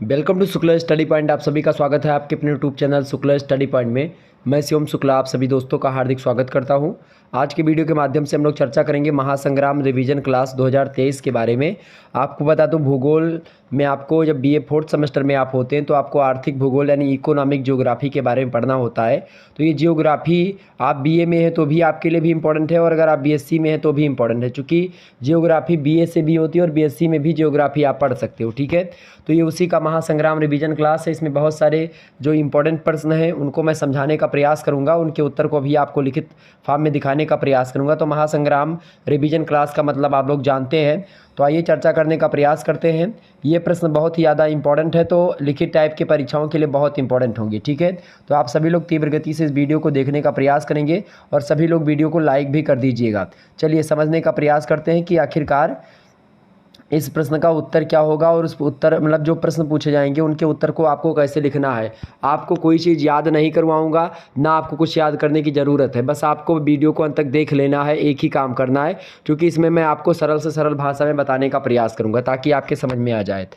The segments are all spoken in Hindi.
Welcome to Shukla study point. आप सभी का स्वागत है आपके अपने YouTube channel Shukla study point में। मैं शिवम शुक्ला आप सभी दोस्तों का हार्दिक स्वागत करता हूं। आज के वीडियो के माध्यम से हम लोग चर्चा करेंगे महासंग्राम रिवीजन क्लास 2023 के बारे में। आपको बता दूं, भूगोल में आपको जब बीए फोर्थ सेमेस्टर में आप होते हैं तो आपको आर्थिक भूगोल यानी इकोनॉमिक ज्योग्राफी के बारे में पढ़ना होता है। तो ये ज्योग्राफी आप बीए में है तो भी आपके लिए भी इम्पोर्टेंट है और अगर आप बीएससी में है तो भी इम्पोर्टेंट है, चूँकि ज्योग्राफी बीए से भी होती है और बीएससी में भी ज्योग्राफी आप पढ़ सकते हो। ठीक है, तो ये उसी का महासंग्राम रिवीजन क्लास है। इसमें बहुत सारे जो इंपॉर्टेंट प्रश्न हैं उनको मैं समझाने का प्रयास करूंगा, उनके उत्तर को भी आपको लिखित फॉर्म में दिखाने का प्रयास करूंगा। तो महासंग्राम रिवीजन क्लास का मतलब आप लोग जानते हैं, तो आइए चर्चा करने का प्रयास करते हैं। ये प्रश्न बहुत ही ज़्यादा इंपॉर्टेंट है, तो लिखित टाइप के परीक्षाओं के लिए बहुत इंपॉर्टेंट होंगे। ठीक है, तो आप सभी लोग तीव्र गति से इस वीडियो को देखने का प्रयास करेंगे और सभी लोग वीडियो को लाइक भी कर दीजिएगा। चलिए समझने का प्रयास करते हैं कि आखिरकार इस प्रश्न का उत्तर क्या होगा और उस उत्तर मतलब जो प्रश्न पूछे जाएंगे उनके उत्तर को आपको कैसे लिखना है। आपको कोई चीज़ याद नहीं करवाऊंगा, ना आपको कुछ याद करने की ज़रूरत है, बस आपको वीडियो को अंत तक देख लेना है, एक ही काम करना है, क्योंकि इसमें मैं आपको सरल से सरल भाषा में बताने का प्रयास करूँगा ताकि आपके समझ में आ जाए।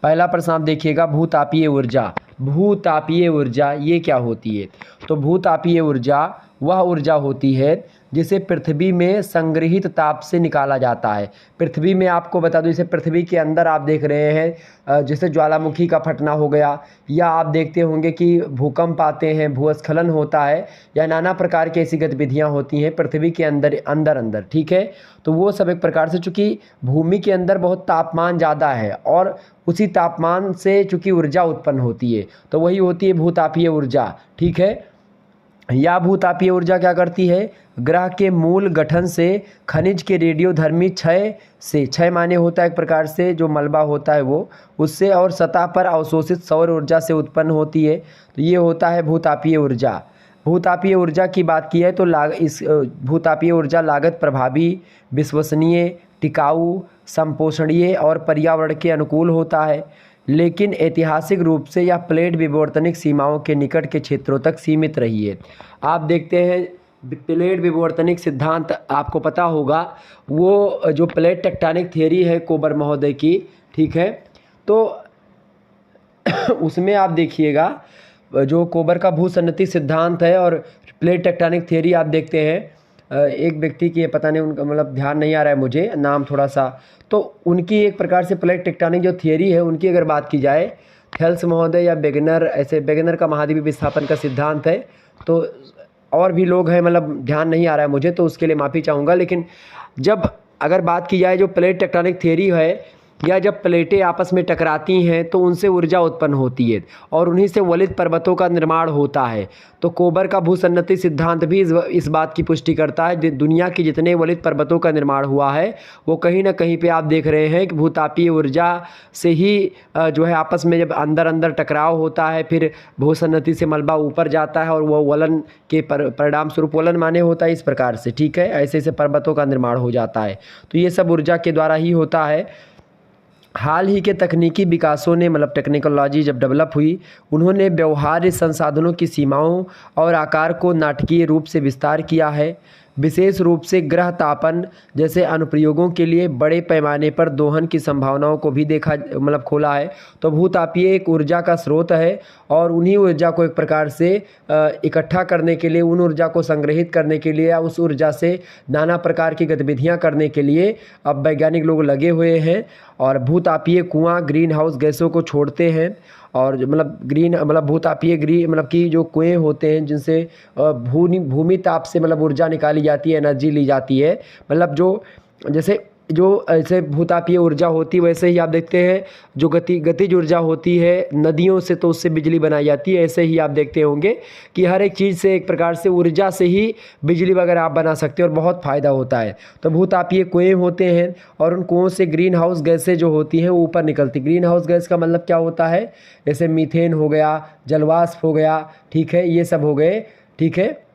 पहला प्रश्न आप देखिएगा, भूतापीय ऊर्जा। भूतापीय ऊर्जा ये क्या होती है? तो भूतापीय ऊर्जा वह ऊर्जा होती है जिसे पृथ्वी में संग्रहित ताप से निकाला जाता है। पृथ्वी में आपको बता दूं, जैसे पृथ्वी के अंदर आप देख रहे हैं जैसे ज्वालामुखी का फटना हो गया, या आप देखते होंगे कि भूकंप आते हैं, भूस्खलन होता है, या नाना प्रकार की ऐसी गतिविधियां होती हैं पृथ्वी के अंदर अंदर। ठीक है, तो वो सब एक प्रकार से, चूँकि भूमि के अंदर बहुत तापमान ज़्यादा है और उसी तापमान से चूँकि ऊर्जा उत्पन्न होती है, तो वही होती है भूतापीय ऊर्जा। ठीक है, या भूतापीय ऊर्जा क्या करती है? ग्रह के मूल गठन से खनिज के रेडियोधर्मी क्षय माने होता है एक प्रकार से जो मलबा होता है वो, उससे और सतह पर अवशोषित सौर ऊर्जा से उत्पन्न होती है। तो ये होता है भूतापीय ऊर्जा। भूतापीय ऊर्जा की बात की है तो इस भूतापीय ऊर्जा लागत प्रभावी, विश्वसनीय, टिकाऊ, संपोषणीय और पर्यावरण के अनुकूल होता है, लेकिन ऐतिहासिक रूप से यह प्लेट विवर्तनिक सीमाओं के निकट के क्षेत्रों तक सीमित रही है। आप देखते हैं प्लेट विवर्तनिक सिद्धांत आपको पता होगा, वो जो प्लेट टेक्टोनिक थियरी है कोबर महोदय की, ठीक है, तो उसमें आप देखिएगा जो कोबर का भूसन्नति सिद्धांत है और प्लेट टेक्टोनिक थियरी आप देखते हैं, एक व्यक्ति की पता नहीं उनका मतलब ध्यान नहीं आ रहा है मुझे नाम थोड़ा सा, तो उनकी एक प्रकार से प्लेट टेक्टोनिक जो थियरी है उनकी अगर बात की जाए, थेल्स महोदय या वेगनर, ऐसे वेगनर का महाद्वीप विस्थापन का सिद्धांत है, तो और भी लोग हैं मतलब ध्यान नहीं आ रहा है मुझे, तो उसके लिए माफ़ी चाहूँगा। लेकिन जब अगर बात की जाए जो प्लेट टेक्टोनिक थियरी है, या जब प्लेटें आपस में टकराती हैं तो उनसे ऊर्जा उत्पन्न होती है और उन्हीं से वलित पर्वतों का निर्माण होता है। तो कोबर का भूसन्नति सिद्धांत भी इस बात की पुष्टि करता है, दुनिया के जितने वलित पर्वतों का निर्माण हुआ है वो कहीं ना कहीं पे आप देख रहे हैं कि भूतापीय ऊर्जा से ही जो है आपस में जब अंदर टकराव होता है, फिर भूसन्नति से मलबा ऊपर जाता है और वो वलन के परिणाम स्वरूप, वलन माने होता है इस प्रकार से, ठीक है, ऐसे ऐसे पर्वतों का निर्माण हो जाता है। तो ये सब ऊर्जा के द्वारा ही होता है। हाल ही के तकनीकी विकासों ने मतलब टेक्नोलॉजी जब डेवलप हुई, उन्होंने व्यवहार्य संसाधनों की सीमाओं और आकार को नाटकीय रूप से विस्तार किया है। विशेष रूप से ग्रह तापन जैसे अनुप्रयोगों के लिए बड़े पैमाने पर दोहन की संभावनाओं को भी देखा मतलब खोला है। तो भूतापीय एक ऊर्जा का स्रोत है और उन्हीं ऊर्जा को एक प्रकार से इकट्ठा करने के लिए, उन ऊर्जा को संग्रहित करने के लिए या उस ऊर्जा से नाना प्रकार की गतिविधियां करने के लिए अब वैज्ञानिक लोग लगे हुए हैं। और भूतापीय कुआं ग्रीन हाउस गैसों को छोड़ते हैं और भूतापीय मतलब कि जो कुएं होते हैं जिनसे भूमि ताप से मतलब ऊर्जा निकाली जाती है, एनर्जी ली जाती है, मतलब जो ऐसे भूतापीय ऊर्जा होती है वैसे ही आप देखते हैं जो गतिज ऊर्जा होती है नदियों से, तो उससे बिजली बनाई जाती है। ऐसे ही आप देखते होंगे कि हर एक चीज़ से एक प्रकार से ऊर्जा से ही बिजली वगैरह आप बना सकते हैं और बहुत फ़ायदा होता है। तो भूतापीय कुएं होते हैं और उन कुओं से ग्रीन हाउस गैसें जो होती हैं वो ऊपर निकलती। ग्रीन हाउस गैस का मतलब क्या होता है? जैसे मीथेन हो गया, जलवाष्प हो गया, ठीक है, ये सब हो गए, ठीक है,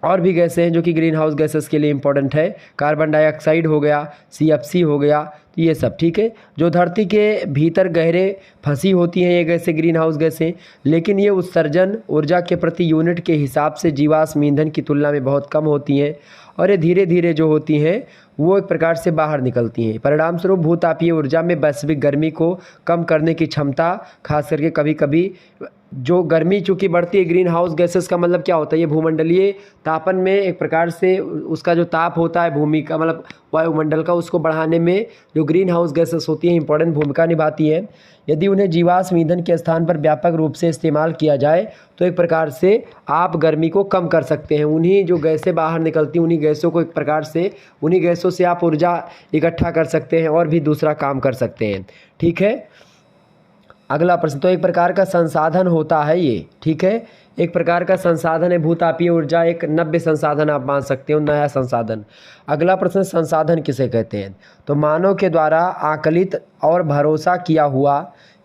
और भी गैसें हैं जो कि ग्रीन हाउस गैसेस के लिए इंपॉर्टेंट है। कार्बन डाइऑक्साइड हो गया, सीएफसी हो गया, तो ये सब, ठीक है, जो धरती के भीतर गहरे फंसी होती हैं ये गैसें ग्रीन हाउस गैसें, लेकिन ये उत्सर्जन ऊर्जा के प्रति यूनिट के हिसाब से जीवाश्म ईंधन की तुलना में बहुत कम होती हैं और ये धीरे धीरे जो होती हैं वो एक प्रकार से बाहर निकलती हैं। परिणाम स्वरूप भूतापीय ऊर्जा में वैश्विक गर्मी को कम करने की क्षमता, खास करके कभी कभी जो गर्मी चूँकि बढ़ती है, ग्रीन हाउस गैसेस का मतलब क्या होता है, ये भूमंडलीय तापन में एक प्रकार से उसका जो ताप होता है भूमि का, मतलब वायुमंडल का, उसको बढ़ाने में जो ग्रीन हाउस गैसेस होती हैं इंपॉर्टेंट भूमिका निभाती है। यदि उन्हें जीवाश्म ईंधन के स्थान पर व्यापक रूप से इस्तेमाल किया जाए तो एक प्रकार से आप गर्मी को कम कर सकते हैं। उन्हीं जो गैसें बाहर निकलती हैं, उन्हीं गैसों को एक प्रकार से, उन्हीं गैसों से आप ऊर्जा इकट्ठा कर सकते हैं और भी दूसरा काम कर सकते हैं। ठीक है, अगला प्रश्न, तो एक प्रकार का संसाधन होता है ये, ठीक है, एक प्रकार का संसाधन है भूतापीय ऊर्जा, एक नव्य संसाधन आप मान सकते हो, नया संसाधन। अगला प्रश्न, संसाधन किसे कहते हैं? तो मानव के द्वारा आकलित और भरोसा किया हुआ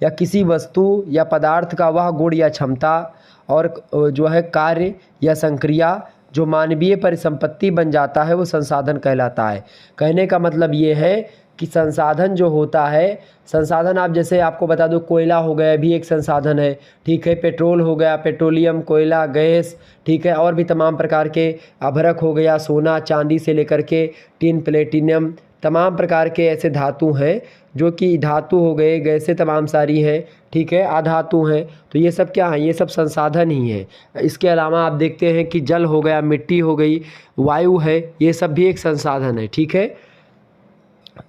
या किसी वस्तु या पदार्थ का वह गुण या क्षमता और जो है कार्य या संक्रिया जो मानवीय परिसंपत्ति बन जाता है वो संसाधन कहलाता है। कहने का मतलब ये है कि संसाधन जो होता है, संसाधन आप जैसे आपको बता दो, कोयला हो गया भी एक संसाधन है, ठीक है, पेट्रोल हो गया, पेट्रोलियम, कोयला, गैस, ठीक है, और भी तमाम प्रकार के अभ्रक हो गया, सोना चांदी से लेकर के टिन, प्लेटिनम, तमाम प्रकार के ऐसे धातु हैं जो कि धातु हो गए, गैसें तमाम सारी हैं, ठीक है, अधातु हैं। तो ये सब क्या हैं? ये सब संसाधन ही हैं। इसके अलावा आप देखते हैं कि जल हो गया, मिट्टी हो गई, वायु है, ये सब भी एक संसाधन है। ठीक है,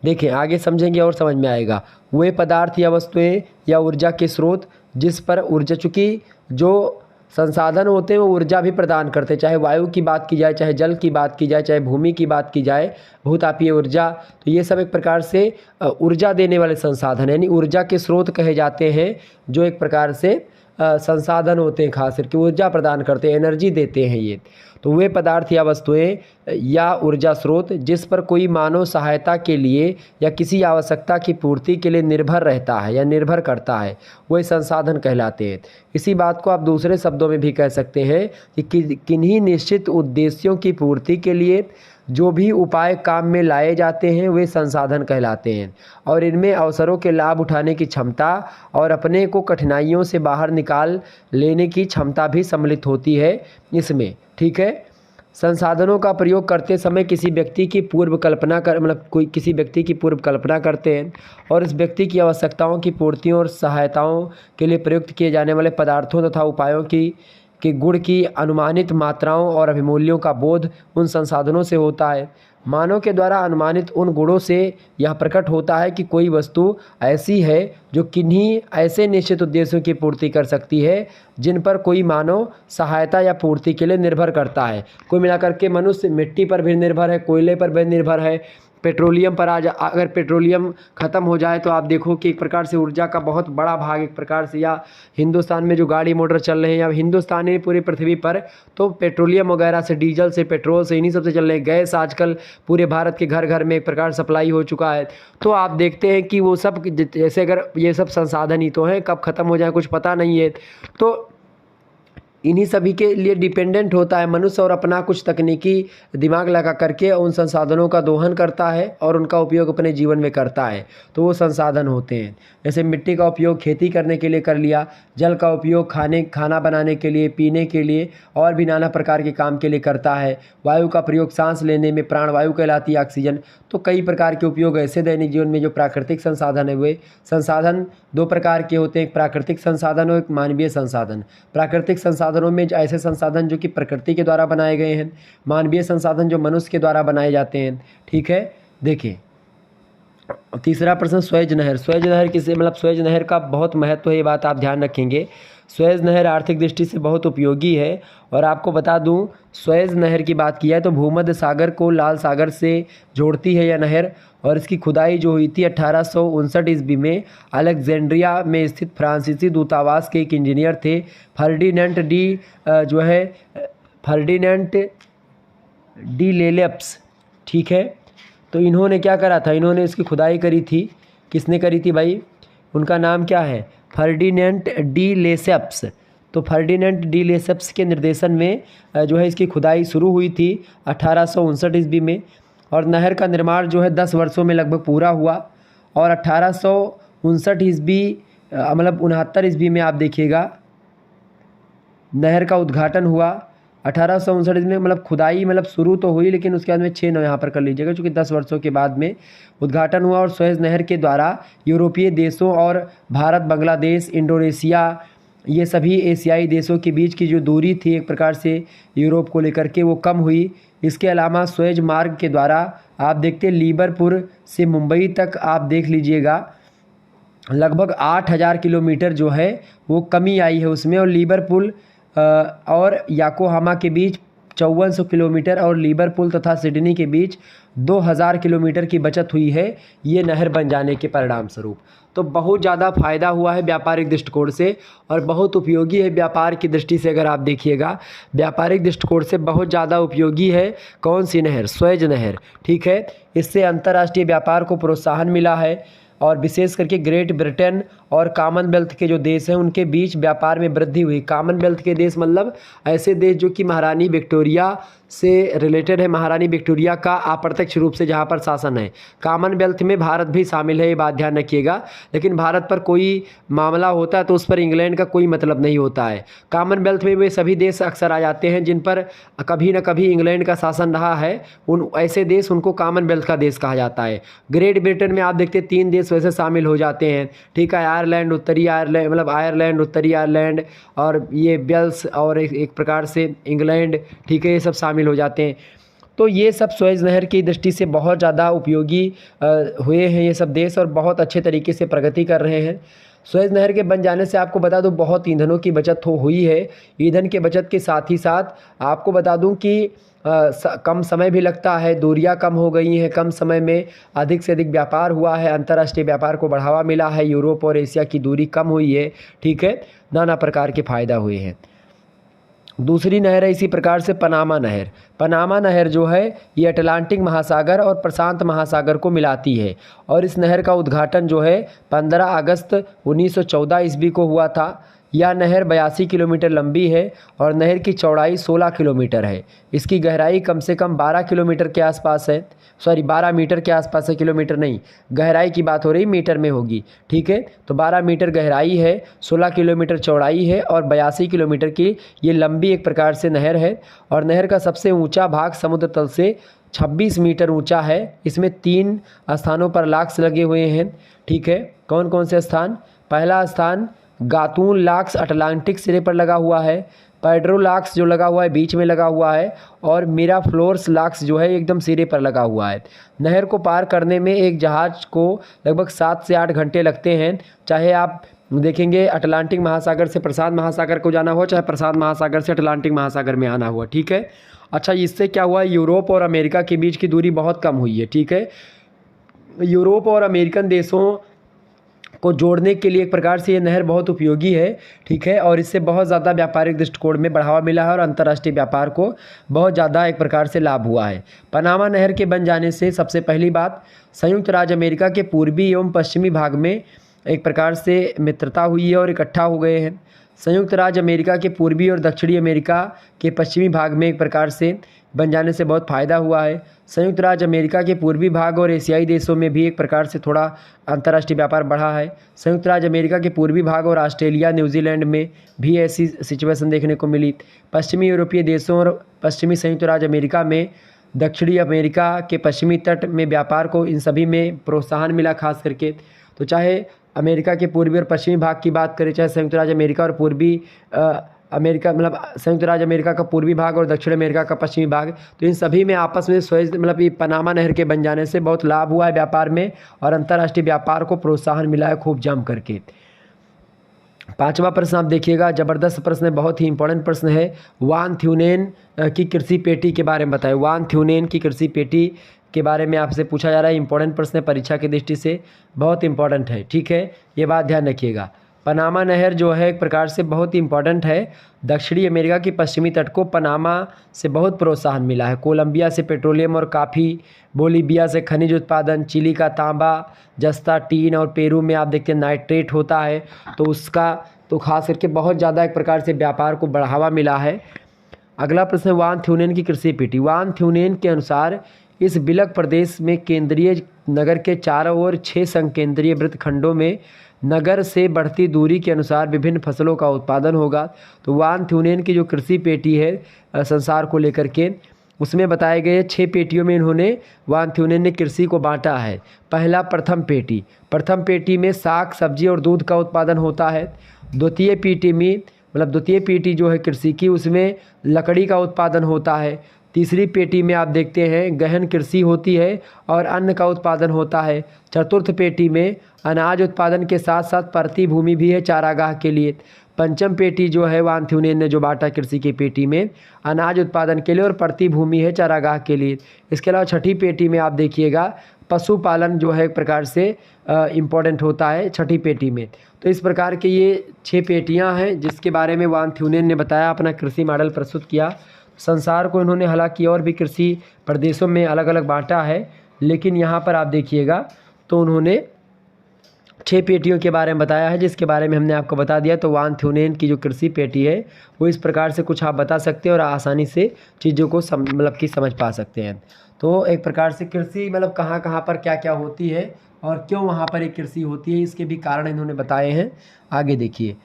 देखिए आगे समझेंगे और समझ में आएगा। वे पदार्थ या वस्तुएं या ऊर्जा के स्रोत जिस पर ऊर्जा, चूँकि जो संसाधन होते हैं वो ऊर्जा भी प्रदान करते हैं, चाहे वायु की बात की जाए, चाहे जल की बात की जाए, चाहे भूमि की बात की जाए, भूतापीय ऊर्जा, तो ये सब एक प्रकार से ऊर्जा देने वाले संसाधन यानी ऊर्जा के स्रोत कहे जाते हैं, जो एक प्रकार से संसाधन होते हैं, खास करके ऊर्जा प्रदान करते हैं, एनर्जी देते हैं ये। तो वे पदार्थ या वस्तुएं या ऊर्जा स्रोत जिस पर कोई मानव सहायता के लिए या किसी आवश्यकता की पूर्ति के लिए निर्भर रहता है या निर्भर करता है, वही संसाधन कहलाते हैं। इसी बात को आप दूसरे शब्दों में भी कह सकते हैं कि किन्हीं निश्चित उद्देश्यों की पूर्ति के लिए जो भी उपाय काम में लाए जाते हैं वे संसाधन कहलाते हैं, और इनमें अवसरों के लाभ उठाने की क्षमता और अपने को कठिनाइयों से बाहर निकाल लेने की क्षमता भी सम्मिलित होती है इसमें। ठीक है, संसाधनों का प्रयोग करते समय किसी व्यक्ति की पूर्व कल्पना कर, मतलब कोई किसी व्यक्ति की पूर्व कल्पना करते हैं और इस व्यक्ति की आवश्यकताओं की पूर्तियों और सहायताओं के लिए प्रयुक्त किए जाने वाले पदार्थों तथा उपायों की के गुण की अनुमानित मात्राओं और अभिमूल्यों का बोध उन संसाधनों से होता है। मानव के द्वारा अनुमानित उन गुणों से यह प्रकट होता है कि कोई वस्तु ऐसी है जो किन्हीं ऐसे निश्चित उद्देश्यों की पूर्ति कर सकती है जिन पर कोई मानव सहायता या पूर्ति के लिए निर्भर करता है। कुल मिलाकर के मनुष्य मिट्टी पर भी निर्भर है, कोयले पर भी निर्भर है, पेट्रोलियम पर अगर पेट्रोलियम ख़त्म हो जाए तो आप देखो कि एक प्रकार से ऊर्जा का बहुत बड़ा भाग एक प्रकार से, या हिंदुस्तान में जो गाड़ी मोटर चल रहे हैं या हिंदुस्तान में पूरी पृथ्वी पर, तो पेट्रोलियम वगैरह से, डीजल से, पेट्रोल से, इन्हीं सब से चल रहे हैं। गैस आजकल पूरे भारत के घर घर में एक प्रकार सप्लाई हो चुका है। तो आप देखते हैं कि वो सब जैसे अगर ये सब संसाधन ही तो हैं, कब ख़त्म हो जाए कुछ पता नहीं है। तो इन्हीं सभी के लिए डिपेंडेंट होता है मनुष्य और अपना कुछ तकनीकी दिमाग लगा करके उन संसाधनों का दोहन करता है और उनका उपयोग अपने जीवन में करता है, तो वो संसाधन होते हैं। जैसे मिट्टी का उपयोग खेती करने के लिए कर लिया, जल का उपयोग खाना बनाने के लिए, पीने के लिए और भी नाना प्रकार के काम के लिए करता है। वायु का प्रयोग सांस लेने में, प्राणवायु कहलाती है ऑक्सीजन। तो कई प्रकार के उपयोग ऐसे दैनिक जीवन में जो प्राकृतिक संसाधन है, वे संसाधन दो प्रकार के होते हैं, एक प्राकृतिक संसाधन और एक मानवीय संसाधन। प्राकृतिक संसाधनों में ऐसे संसाधन जो कि प्रकृति के द्वारा बनाए गए हैं, मानवीय संसाधन जो मनुष्य के द्वारा बनाए जाते हैं। ठीक है, देखिए तीसरा प्रश्न, स्वेज नहर। स्वेज नहर किसे, मतलब स्वेज नहर का बहुत महत्व है, ये बात आप ध्यान रखेंगे। स्वेज नहर आर्थिक दृष्टि से बहुत उपयोगी है और आपको बता दूं, स्वेज नहर की बात की जाए तो भूमध्य सागर को लाल सागर से जोड़ती है यह नहर, और इसकी खुदाई जो हुई थी 1859 ईस्वी में अलेक्जेंड्रिया में स्थित फ्रांसीसी दूतावास के एक इंजीनियर थे, फर्डिनेंट डी लेलेप्स। ठीक है, तो इन्होंने क्या करा था, इन्होंने इसकी खुदाई करी थी। किसने करी थी भाई? उनका नाम क्या है? Ferdinand de Lesseps. तो फर्डिनेंट डी लेसेप्स के निर्देशन में जो है इसकी खुदाई शुरू हुई थी 1859 ईस्वी में, और नहर का निर्माण जो है 10 वर्षों में लगभग पूरा हुआ। और 1859 ईस्वी मतलब 69 ईस्वी में आप देखिएगा नहर का उद्घाटन हुआ 1859 में मतलब खुदाई मतलब शुरू तो हुई, लेकिन उसके बाद में 6 9 यहाँ पर कर लीजिएगा, चूँकि 10 वर्षों के बाद में उद्घाटन हुआ। और सुएज़ नहर के द्वारा यूरोपीय देशों और भारत, बांग्लादेश, इंडोनेशिया, ये सभी एशियाई देशों के बीच की जो दूरी थी एक प्रकार से यूरोप को लेकर के वो कम हुई। इसके अलावा सुएज मार्ग के द्वारा आप देखते लिवरपूल से मुंबई तक आप देख लीजिएगा लगभग 8,000 किलोमीटर जो है वो कमी आई है उसमें। और लिवरपूल और याकोहामा के बीच 5400 किलोमीटर और लिवरपूल तथा सिडनी के बीच 2000 किलोमीटर की बचत हुई है ये नहर बन जाने के परिणाम स्वरूप। तो बहुत ज़्यादा फ़ायदा हुआ है व्यापारिक दृष्टिकोण से और बहुत उपयोगी है व्यापार की दृष्टि से। अगर आप देखिएगा व्यापारिक दृष्टिकोण से बहुत ज़्यादा उपयोगी है कौन सी नहर, सुएज नहर, ठीक है। इससे अंतर्राष्ट्रीय व्यापार को प्रोत्साहन मिला है और विशेष करके ग्रेट ब्रिटेन और कॉमनवेल्थ के जो देश हैं उनके बीच व्यापार में वृद्धि हुई। कॉमनवेल्थ के देश मतलब ऐसे देश जो कि महारानी विक्टोरिया से रिलेटेड है, महारानी विक्टोरिया का अप्रत्यक्ष रूप से जहाँ पर शासन है। कॉमनवेल्थ में भारत भी शामिल है, ये बात ध्यान रखिएगा, लेकिन भारत पर कोई मामला होता है तो उस पर इंग्लैंड का कोई मतलब नहीं होता है। कॉमनवेल्थ में वे सभी देश अक्सर आ जाते हैं जिन पर कभी न कभी इंग्लैंड का शासन रहा है, उन ऐसे देश उनको कॉमनवेल्थ का देश कहा जाता है। ग्रेट ब्रिटेन में आप देखते 3 देश वैसे शामिल हो जाते हैं, ठीक है। आयरलैंड, उत्तरी आयरलैंड मतलब आयरलैंड, उत्तरी आयरलैंड और ये वेल्स और एक प्रकार से इंग्लैंड, ठीक है, ये सब शामिल हो जाते हैं। तो ये सब सुएज नहर की दृष्टि से बहुत ज़्यादा उपयोगी हुए हैं ये सब देश और बहुत अच्छे तरीके से प्रगति कर रहे हैं। सुएज नहर के बन जाने से आपको बता दूं बहुत ईंधनों की बचत हुई है। ईंधन के बचत के साथ ही साथ आपको बता दूं कि कम समय भी लगता है, दूरियां कम हो गई हैं, कम समय में अधिक से अधिक व्यापार हुआ है, अंतर्राष्ट्रीय व्यापार को बढ़ावा मिला है, यूरोप और एशिया की दूरी कम हुई है, ठीक है, नाना प्रकार के फ़ायदा हुए हैं। दूसरी नहर है इसी प्रकार से पनामा नहर। पनामा नहर जो है ये अटलांटिक महासागर और प्रशांत महासागर को मिलाती है और इस नहर का उद्घाटन जो है 15 अगस्त 1914 ईस्वी को हुआ था। यह नहर 82 किलोमीटर लंबी है और नहर की चौड़ाई 16 किलोमीटर है। इसकी गहराई कम से कम 12 किलोमीटर के आसपास है, 12 मीटर के आसपास है, किलोमीटर नहीं, गहराई की बात हो रही, मीटर में होगी, ठीक है। तो 12 मीटर गहराई है, 16 किलोमीटर चौड़ाई है और 82 किलोमीटर की ये लंबी एक प्रकार से नहर है। और नहर का सबसे ऊंचा भाग समुद्र तल से 26 मीटर ऊंचा है। इसमें 3 स्थानों पर लॉक्स लगे हुए हैं, ठीक है। कौन कौन से स्थान? पहला स्थान गातून लॉक्स अटलांटिक सिरे पर लगा हुआ है, पेड्रो लॉक्स जो लगा हुआ है बीच में लगा हुआ है और मिराफ्लोर्स लॉक्स जो है एकदम सिरे पर लगा हुआ है। नहर को पार करने में एक जहाज़ को लगभग 7 से 8 घंटे लगते हैं, चाहे आप देखेंगे अटलांटिक महासागर से प्रशांत महासागर को जाना हो, चाहे प्रशांत महासागर से अटलांटिक महासागर में आना हुआ, ठीक है। अच्छा, इससे क्या हुआ, यूरोप और अमेरिका के बीच की दूरी बहुत कम हुई है, ठीक है। यूरोप और अमेरिकन देशों को जोड़ने के लिए एक प्रकार से ये नहर बहुत उपयोगी है, ठीक है। और इससे बहुत ज़्यादा व्यापारिक दृष्टिकोण में बढ़ावा मिला है और अंतर्राष्ट्रीय व्यापार को बहुत ज़्यादा एक प्रकार से लाभ हुआ है। पनामा नहर के बन जाने से सबसे पहली बात संयुक्त राज्य अमेरिका के पूर्वी एवं पश्चिमी भाग में एक प्रकार से मित्रता हुई है और इकट्ठा हो गए हैं। संयुक्त राज्य अमेरिका के पूर्वी और दक्षिणी अमेरिका के पश्चिमी भाग में एक प्रकार से बन जाने से बहुत फ़ायदा हुआ है। संयुक्त राज्य अमेरिका के पूर्वी भाग और एशियाई देशों में भी एक प्रकार से थोड़ा अंतर्राष्ट्रीय व्यापार बढ़ा है। संयुक्त राज्य अमेरिका के पूर्वी भाग और ऑस्ट्रेलिया, न्यूजीलैंड में भी ऐसी सिचुएशन देखने को मिली। पश्चिमी यूरोपीय देशों और पश्चिमी संयुक्त राज्य अमेरिका में, दक्षिणी अमेरिका के पश्चिमी तट में व्यापार को इन सभी में प्रोत्साहन मिला खास करके। तो चाहे अमेरिका के पूर्वी और पश्चिमी भाग की बात करें, चाहे संयुक्त राज्य अमेरिका और पूर्वी अमेरिका मतलब संयुक्त राज्य अमेरिका का पूर्वी भाग और दक्षिण अमेरिका का पश्चिमी भाग, तो इन सभी में आपस में सुएज मतलब ये पनामा नहर के बन जाने से बहुत लाभ हुआ है व्यापार में और अंतर्राष्ट्रीय व्यापार को प्रोत्साहन मिला है खूब जम करके। 5वां प्रश्न आप देखिएगा, ज़बरदस्त प्रश्न है, बहुत ही इंपॉर्टेंट प्रश्न है। वान थ्यूनेन की कृषि पेटी के बारे में बताएं। वान थ्यूनेन की कृषि पेटी के बारे में आपसे पूछा जा रहा है, इंपॉर्टेंट प्रश्न है, परीक्षा की दृष्टि से बहुत इंपॉर्टेंट है, ठीक है, ये बात ध्यान रखिएगा। पनामा नहर जो है एक प्रकार से बहुत ही इंपॉर्टेंट है। दक्षिणी अमेरिका की पश्चिमी तट को पनामा से बहुत प्रोत्साहन मिला है। कोलंबिया से पेट्रोलियम और काफ़ी, बोलीविया से खनिज उत्पादन, चिली का तांबा, जस्ता, टीन और पेरू में आप देखते हैं नाइट्रेट होता है, तो उसका तो खास करके बहुत ज़्यादा एक प्रकार से व्यापार को बढ़ावा मिला है। अगला प्रश्न है वान थ्यूनेन की कृषि पेटी। वान थ्यूनेन के अनुसार इस बिलक प्रदेश में केंद्रीय नगर के चारों ओर 6 संकेंद्रीय वृत्त खंडों में नगर से बढ़ती दूरी के अनुसार विभिन्न फसलों का उत्पादन होगा। तो वान थ्यूनेन की जो कृषि पेटी है संसार को लेकर के, उसमें बताए गए 6 पेटियों में इन्होंने वान थ्यूनेन ने कृषि को बांटा है। पहला प्रथम पेटी में साग सब्जी और दूध का उत्पादन होता है। द्वितीय पेटी में द्वितीय पेटी जो है कृषि की, उसमें लकड़ी का उत्पादन होता है। तीसरी पेटी में आप देखते हैं गहन कृषि होती है और अन्न का उत्पादन होता है। चतुर्थ पेटी में अनाज उत्पादन के साथ साथ परती भूमि भी है चारागाह के लिए। पंचम पेटी जो है वान थ्यूनेन ने जो बांटा कृषि की पेटी में, अनाज उत्पादन के लिए और परती भूमि है चारागाह के लिए। इसके अलावा छठी पेटी में आप देखिएगा पशुपालन जो है एक प्रकार से इम्पोर्टेंट होता है छठी पेटी में। तो इस प्रकार के ये 6 पेटियां हैं जिसके बारे में वान थ्यूनेन ने बताया, अपना कृषि मॉडल प्रस्तुत किया। संसार को इन्होंने हालांकि और भी कृषि प्रदेशों में अलग अलग बांटा है, लेकिन यहाँ पर आप देखिएगा तो उन्होंने 6 पेटियों के बारे में बताया है, जिसके बारे में हमने आपको बता दिया। तो वान थ्यूनेन की जो कृषि पेटी है वो इस प्रकार से कुछ आप बता सकते हैं और आसानी से चीज़ों को समझ पा सकते हैं। तो एक प्रकार से कृषि कहाँ कहाँ पर क्या क्या होती है और क्यों वहाँ पर एक कृषि होती है, इसके भी कारण इन्होंने बताए हैं। आगे देखिए,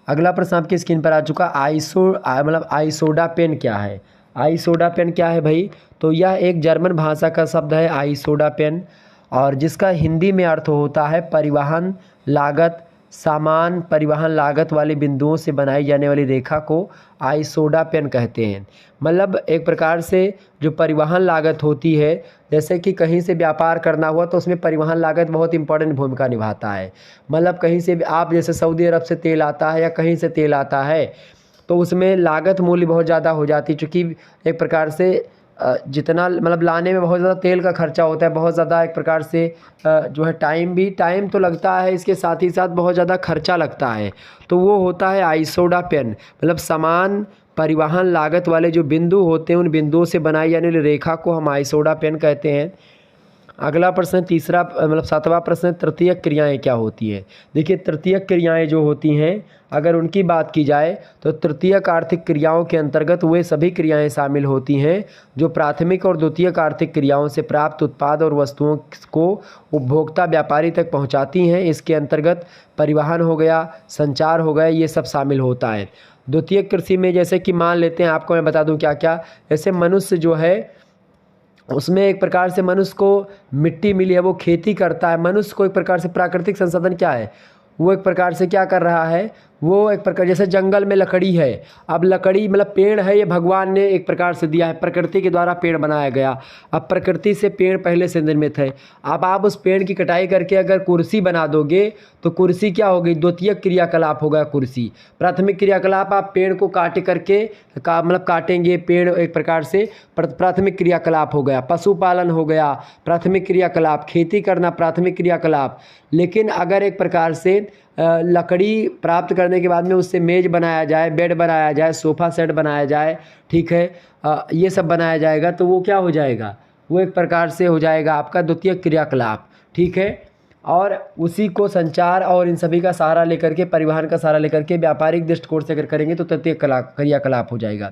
अगला प्रश्न आपकी स्क्रीन पर आ चुका। आइसोडा पेन क्या है? आइसोडा पेन क्या है भाई? तो यह एक जर्मन भाषा का शब्द है आइसोडा पेन, और जिसका हिंदी में अर्थ होता है परिवहन लागत। सामान परिवहन लागत वाले बिंदुओं से बनाई जाने वाली रेखा को आइसोडा पेन कहते हैं। एक प्रकार से जो परिवहन लागत होती है, जैसे कि कहीं से व्यापार करना हुआ तो उसमें परिवहन लागत बहुत इंपॉर्टेंट भूमिका निभाता है। कहीं से भी आप जैसे सऊदी अरब से तेल आता है या कहीं से तेल आता है तो उसमें लागत मूल्य बहुत ज़्यादा हो जाती है, चूँकि एक प्रकार से जितना लाने में बहुत ज़्यादा तेल का खर्चा होता है, बहुत ज़्यादा एक प्रकार से जो है टाइम तो लगता है, इसके साथ ही साथ बहुत ज़्यादा खर्चा लगता है। तो वो होता है आइसोडा पेन। सामान परिवहन लागत वाले जो बिंदु होते हैं उन बिंदुओं से बनाई जाने वाली रेखा को हम आइसोडा पेन कहते हैं। अगला प्रश्न तीसरा 7वां प्रश्न, तृतीयक क्रियाएं क्या होती है? देखिए, तृतीयक क्रियाएं जो होती हैं अगर उनकी बात की जाए तो तृतीयक आर्थिक क्रियाओं के अंतर्गत वे सभी क्रियाएं शामिल होती हैं जो प्राथमिक और द्वितीयक आर्थिक क्रियाओं से प्राप्त उत्पाद और वस्तुओं को उपभोक्ता व्यापारी तक पहुंचाती हैं। इसके अंतर्गत परिवहन हो गया, संचार हो गया, ये सब शामिल होता है। द्वितीयक कृषि में जैसे कि मान लेते हैं, आपको मैं बता दूं क्या क्या, जैसे मनुष्य जो है उसमें एक प्रकार से मनुष्य को मिट्टी मिली है, वो खेती करता है। मनुष्य को एक प्रकार से प्राकृतिक संसाधन क्या है, वो एक प्रकार से क्या कर रहा है, वो एक प्रकार जैसे जंगल में लकड़ी है, अब लकड़ी पेड़ है, ये भगवान ने एक प्रकार से दिया है, प्रकृति के द्वारा पेड़ बनाया गया। अब प्रकृति से पेड़ पहले से निर्मित है, अब आप उस पेड़ की कटाई करके अगर कुर्सी बना दोगे तो कुर्सी क्या होगी? द्वितीयक क्रियाकलाप होगा कुर्सी। प्राथमिक क्रियाकलाप आप पेड़ को काट करके काटेंगे, पेड़ एक प्रकार से प्राथमिक क्रियाकलाप हो गया। पशुपालन हो गया प्राथमिक क्रियाकलाप, खेती करना प्राथमिक क्रियाकलाप। लेकिन अगर एक प्रकार से लकड़ी प्राप्त करने के बाद में उससे मेज़ बनाया जाए, बेड बनाया जाए, सोफ़ा सेट बनाया जाए, ठीक है, ये सब बनाया जाएगा तो वो क्या हो जाएगा? वो एक प्रकार से हो जाएगा आपका द्वितीयक क्रियाकलाप, ठीक है। और उसी को संचार और इन सभी का सहारा लेकर के, परिवहन का सहारा लेकर के व्यापारिक दृष्टिकोण से अगर करेंगे तो तृतीयक क्रियाकलाप हो जाएगा।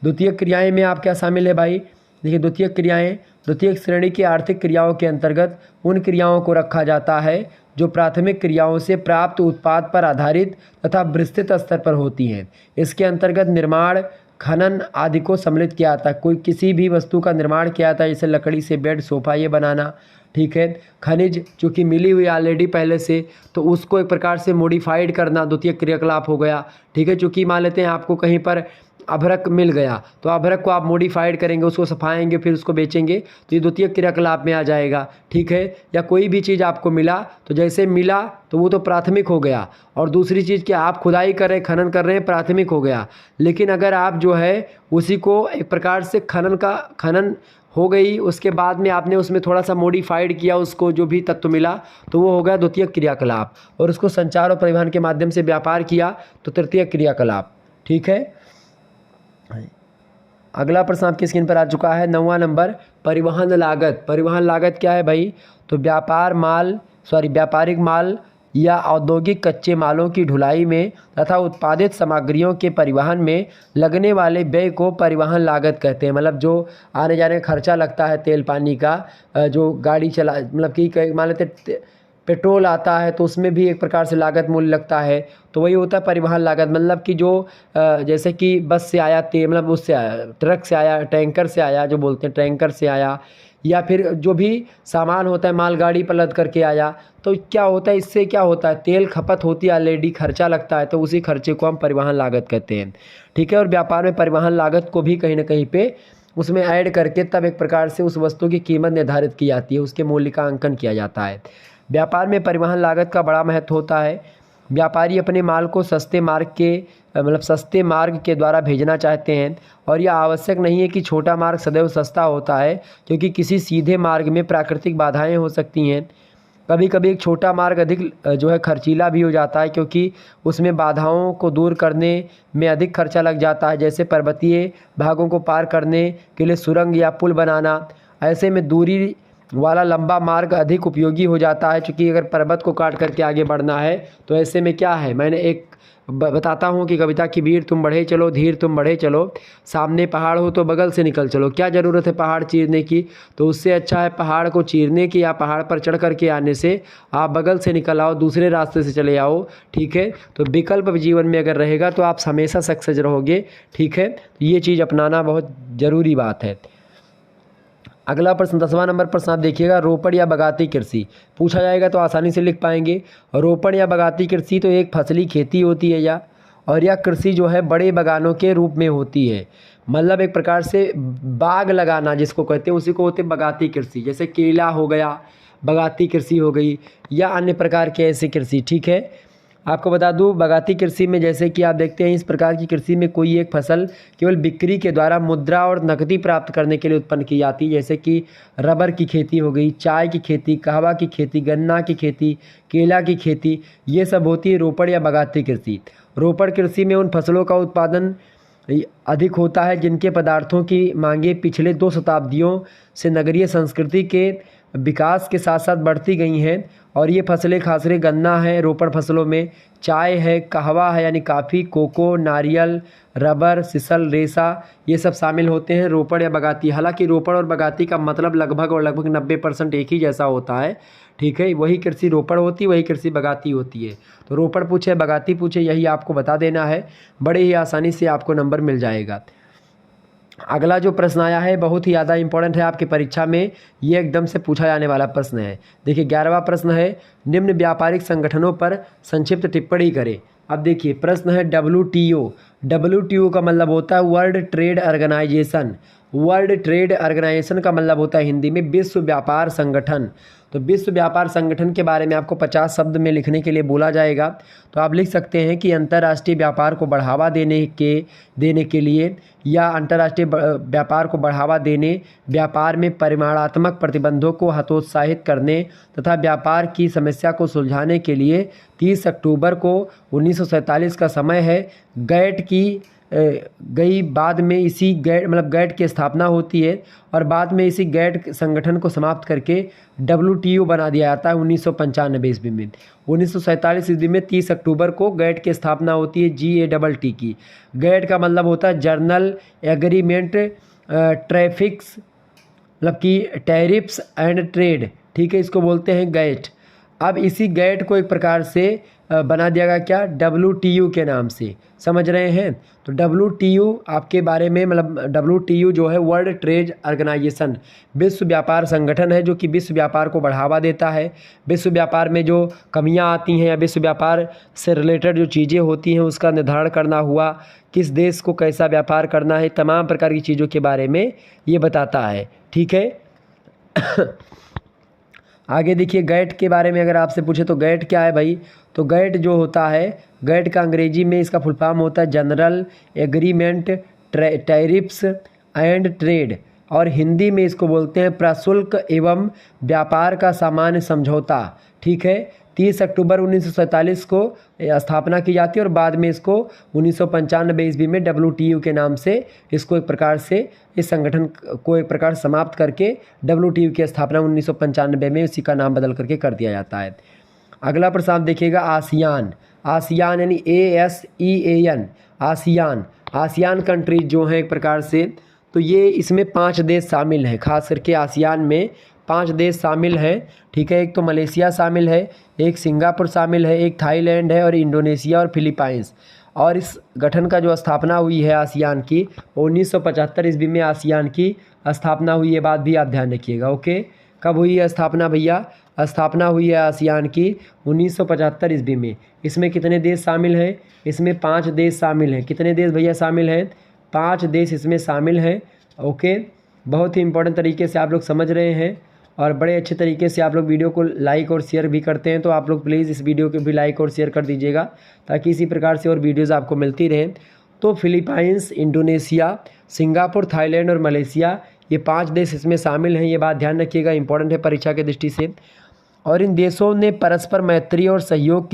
द्वितीयक क्रियाएं में आप क्या शामिल है भाई? देखिए, द्वितीयक क्रियाएं द्वितीयक श्रेणी की आर्थिक क्रियाओं के अंतर्गत उन क्रियाओं को रखा जाता है जो प्राथमिक क्रियाओं से प्राप्त उत्पाद पर आधारित तथा विस्तृत स्तर पर होती हैं। इसके अंतर्गत निर्माण, खनन आदि को सम्मिलित किया जाता है। कोई किसी भी वस्तु का निर्माण किया जाता है, जैसे लकड़ी से बेड, सोफ़ा ये बनाना, ठीक है। खनिज चूँकि मिली हुई ऑलरेडी पहले से, तो उसको एक प्रकार से मॉडिफाइड करना द्वितीयक क्रियाकलाप हो गया, ठीक है। चूँकि मान लेते हैं आपको कहीं पर अभ्रक मिल गया तो अभ्रक को आप मॉडिफाइड करेंगे, उसको सफाएंगे, फिर उसको बेचेंगे, तो ये द्वितीयक क्रियाकलाप में आ जाएगा, ठीक है। या कोई भी चीज़ आपको मिला तो जैसे मिला तो वो तो प्राथमिक हो गया, और दूसरी चीज़ कि आप खुदाई कर रहे हैं, खनन कर रहे हैं, प्राथमिक हो गया। लेकिन अगर आप जो है उसी को एक प्रकार से खनन हो गई, उसके बाद में आपने उसमें थोड़ा सा मॉडिफाइड किया, उसको जो भी तत्व मिला तो वो हो गया द्वितीयक क्रियाकलाप, और उसको संचार और परिवहन के माध्यम से व्यापार किया तो तृतीयक क्रियाकलाप, ठीक है। अगला प्रश्न आपकी स्क्रीन पर आ चुका है, 9वां नंबर, परिवहन लागत। परिवहन लागत क्या है भाई? तो व्यापारिक माल या औद्योगिक कच्चे मालों की ढुलाई में तथा उत्पादित सामग्रियों के परिवहन में लगने वाले व्यय को परिवहन लागत कहते हैं। जो आने जाने का खर्चा लगता है, तेल पानी का, जो गाड़ी चला कि मान लेते पेट्रोल आता है तो उसमें भी एक प्रकार से लागत मूल्य लगता है। तो वही होता है परिवहन लागत, मतलब कि जो जैसे कि बस से आया तेल, मतलब उससे आया, ट्रक से आया, टैंकर से आया, जो बोलते हैं टैंकर से आया, या फिर जो भी सामान होता है मालगाड़ी पर लद करके आया, तो क्या होता है, इससे क्या होता है, तेल खपत होती है, ऑलरेडी खर्चा लगता है, तो उसी खर्चे को हम परिवहन लागत कहते हैं। ठीक है, और व्यापार में परिवहन लागत को भी कहीं ना कहीं पे उसमें ऐड करके तब एक प्रकार से उस वस्तु की कीमत निर्धारित की जाती है, उसके मूल्य का अंकन किया जाता है। व्यापार में परिवहन लागत का बड़ा महत्व होता है। व्यापारी अपने माल को सस्ते मार्ग के द्वारा भेजना चाहते हैं, और यह आवश्यक नहीं है कि छोटा मार्ग सदैव सस्ता होता है, क्योंकि किसी सीधे मार्ग में प्राकृतिक बाधाएं हो सकती हैं। कभी कभी एक छोटा मार्ग अधिक जो है खर्चीला भी हो जाता है, क्योंकि उसमें बाधाओं को दूर करने में अधिक खर्चा लग जाता है, जैसे पर्वतीय भागों को पार करने के लिए सुरंग या पुल बनाना। ऐसे में दूरी वाला लंबा मार्ग अधिक उपयोगी हो जाता है, क्योंकि अगर पर्वत को काट करके आगे बढ़ना है तो ऐसे में क्या है, मैंने एक बताता हूँ कि कविता की वीर तुम बढ़े चलो, धीर तुम बढ़े चलो, सामने पहाड़ हो तो बगल से निकल चलो। क्या ज़रूरत है पहाड़ चीरने की, तो उससे अच्छा है पहाड़ को चीरने की या पहाड़ पर चढ़ करके आने से आप बगल से निकल आओ, दूसरे रास्ते से चले आओ। ठीक है, तो विकल्प जीवन में अगर रहेगा तो आप हमेशा सक्सेस रहोगे। ठीक है, तो ये चीज़ अपनाना बहुत ज़रूरी बात है। अगला प्रश्न 10वां नंबर प्रश्न आप देखिएगा, रोपण या बगाती कृषि पूछा जाएगा तो आसानी से लिख पाएंगे। रोपण या बगाती कृषि तो एक फसली खेती होती है और यह कृषि जो है बड़े बागानों के रूप में होती है, मतलब एक प्रकार से बाग लगाना जिसको कहते हैं उसी को होते हैं बगाती कृषि। जैसे केला हो गया, बगाती कृषि हो गई, या अन्य प्रकार के ऐसी कृषि। ठीक है, आपको बता दूं बगाती कृषि में जैसे कि आप देखते हैं इस प्रकार की कृषि में कोई एक फसल केवल बिक्री के द्वारा मुद्रा और नकदी प्राप्त करने के लिए उत्पन्न की जाती है, जैसे कि रबर की खेती हो गई, चाय की खेती, कहवा की खेती, गन्ना की खेती, केला की खेती, ये सब होती है रोपण या बगाती कृषि। रोपण कृषि में उन फसलों का उत्पादन अधिक होता है जिनके पदार्थों की मांगें पिछले 2 शताब्दियों से नगरीय संस्कृति के विकास के साथ साथ बढ़ती गई हैं। और ये फसलें खासकर गन्ना है रोपण फसलों में, चाय है, कहवा है यानी काफ़ी, कोको, नारियल, रबर, सिसल, रेशा, ये सब शामिल होते हैं रोपण या बगाती। हालांकि रोपण और बगाती का मतलब लगभग 90% एक ही जैसा होता है। ठीक है, वही कृषि रोपण होती है, वही कृषि बगाती होती है। तो रोपण पूछे बगाती पूछे यही आपको बता देना है, बड़े ही आसानी से आपको नंबर मिल जाएगा। अगला जो प्रश्न आया है बहुत ही ज़्यादा इंपॉर्टेंट है आपकी परीक्षा में, ये एकदम से पूछा जाने वाला प्रश्न है। देखिए 11वां प्रश्न है, निम्न व्यापारिक संगठनों पर संक्षिप्त टिप्पणी करें। अब देखिए प्रश्न है WTO। WTO का मतलब होता है world trade organisation. World trade organisation का मतलब होता है हिंदी में विश्व व्यापार संगठन। तो विश्व व्यापार संगठन के बारे में आपको 50 शब्द में लिखने के लिए बोला जाएगा, तो आप लिख सकते हैं कि अंतर्राष्ट्रीय व्यापार को बढ़ावा देने के लिए या अंतर्राष्ट्रीय व्यापार को बढ़ावा देने, व्यापार में परिमाणात्मक प्रतिबंधों को हतोत्साहित करने तथा व्यापार की समस्या को सुलझाने के लिए 30 अक्टूबर को 1947 का समय है। गैट की गई बाद में इसी गैट की स्थापना होती है और बाद में इसी गैट संगठन को समाप्त करके WTO बना दिया जाता है 1995 ईस्वी में। 1947 ईस्वी में 30 अक्टूबर को गैट की स्थापना होती है GATT की। गैट का मतलब होता है जर्नल एग्रीमेंट ट्रैफिक्स, मतलब कि टैरिफ्स एंड ट्रेड। ठीक है, इसको बोलते हैं गैट। अब इसी गैट को एक प्रकार से बना दिया गया क्या, WTO के नाम से, समझ रहे हैं। तो WTO आपके बारे में मतलब WTO जो है वर्ल्ड ट्रेड ऑर्गेनाइजेशन, विश्व व्यापार संगठन है जो कि विश्व व्यापार को बढ़ावा देता है। विश्व व्यापार में जो कमियां आती हैं या विश्व व्यापार से रिलेटेड जो चीज़ें होती हैं उसका निर्धारण करना हुआ, किस देश को कैसा व्यापार करना है, तमाम प्रकार की चीज़ों के बारे में ये बताता है। ठीक है आगे देखिए गैट के बारे में अगर आपसे पूछे तो गैट क्या है भाई, तो गैट जो होता है, गैट का अंग्रेजी में इसका फुल फॉर्म होता है general agreement tariffs and trade, और हिंदी में इसको बोलते हैं प्रशुल्क एवं व्यापार का सामान्य समझौता। ठीक है, 30 अक्टूबर 1947 को स्थापना की जाती है और बाद में इसको 1995 ईस्वी में WTO के नाम से इसको एक प्रकार से इस संगठन को एक प्रकार समाप्त करके WTO की स्थापना 1995 में उसी का नाम बदल करके कर दिया जाता है। अगला प्रश्न आप देखिएगा आसियान। आसियान यानी ASEAN, आसियान। आसियान कंट्रीज जो हैं एक प्रकार से, तो ये इसमें 5 देश शामिल हैं, खास करके आसियान में 5 देश शामिल हैं, ठीक है। एक तो मलेशिया शामिल है, एक सिंगापुर शामिल है, एक थाईलैंड है और इंडोनेशिया और फिलीपाइंस। और इस गठन का जो स्थापना हुई है आसियान की, 1975 ईस्वी में आसियान की स्थापना हुई है। बात भी आप ध्यान रखिएगा, ओके। कब हुई है स्थापना भैया? स्थापना हुई है आसियान की 1975 ईस्वी में। इसमें कितने देश शामिल हैं? इसमें 5 देश शामिल हैं। कितने देश भैया शामिल हैं? 5 देश इसमें शामिल हैं, ओके। बहुत ही इंपॉर्टेंट तरीके से आप लोग समझ रहे हैं और बड़े अच्छे तरीके से आप लोग वीडियो को लाइक और शेयर भी करते हैं, तो आप लोग प्लीज़ इस वीडियो को भी लाइक और शेयर कर दीजिएगा ताकि इसी प्रकार से और वीडियोज़ आपको मिलती रहें। तो फिलीपाइंस, इंडोनेशिया, सिंगापुर, थाईलैंड और मलेशिया, ये 5 देश इसमें शामिल हैं। ये बात ध्यान रखिएगा, इंपॉर्टेंट है परीक्षा की दृष्टि से। और इन देशों ने परस्पर मैत्री और सहयोग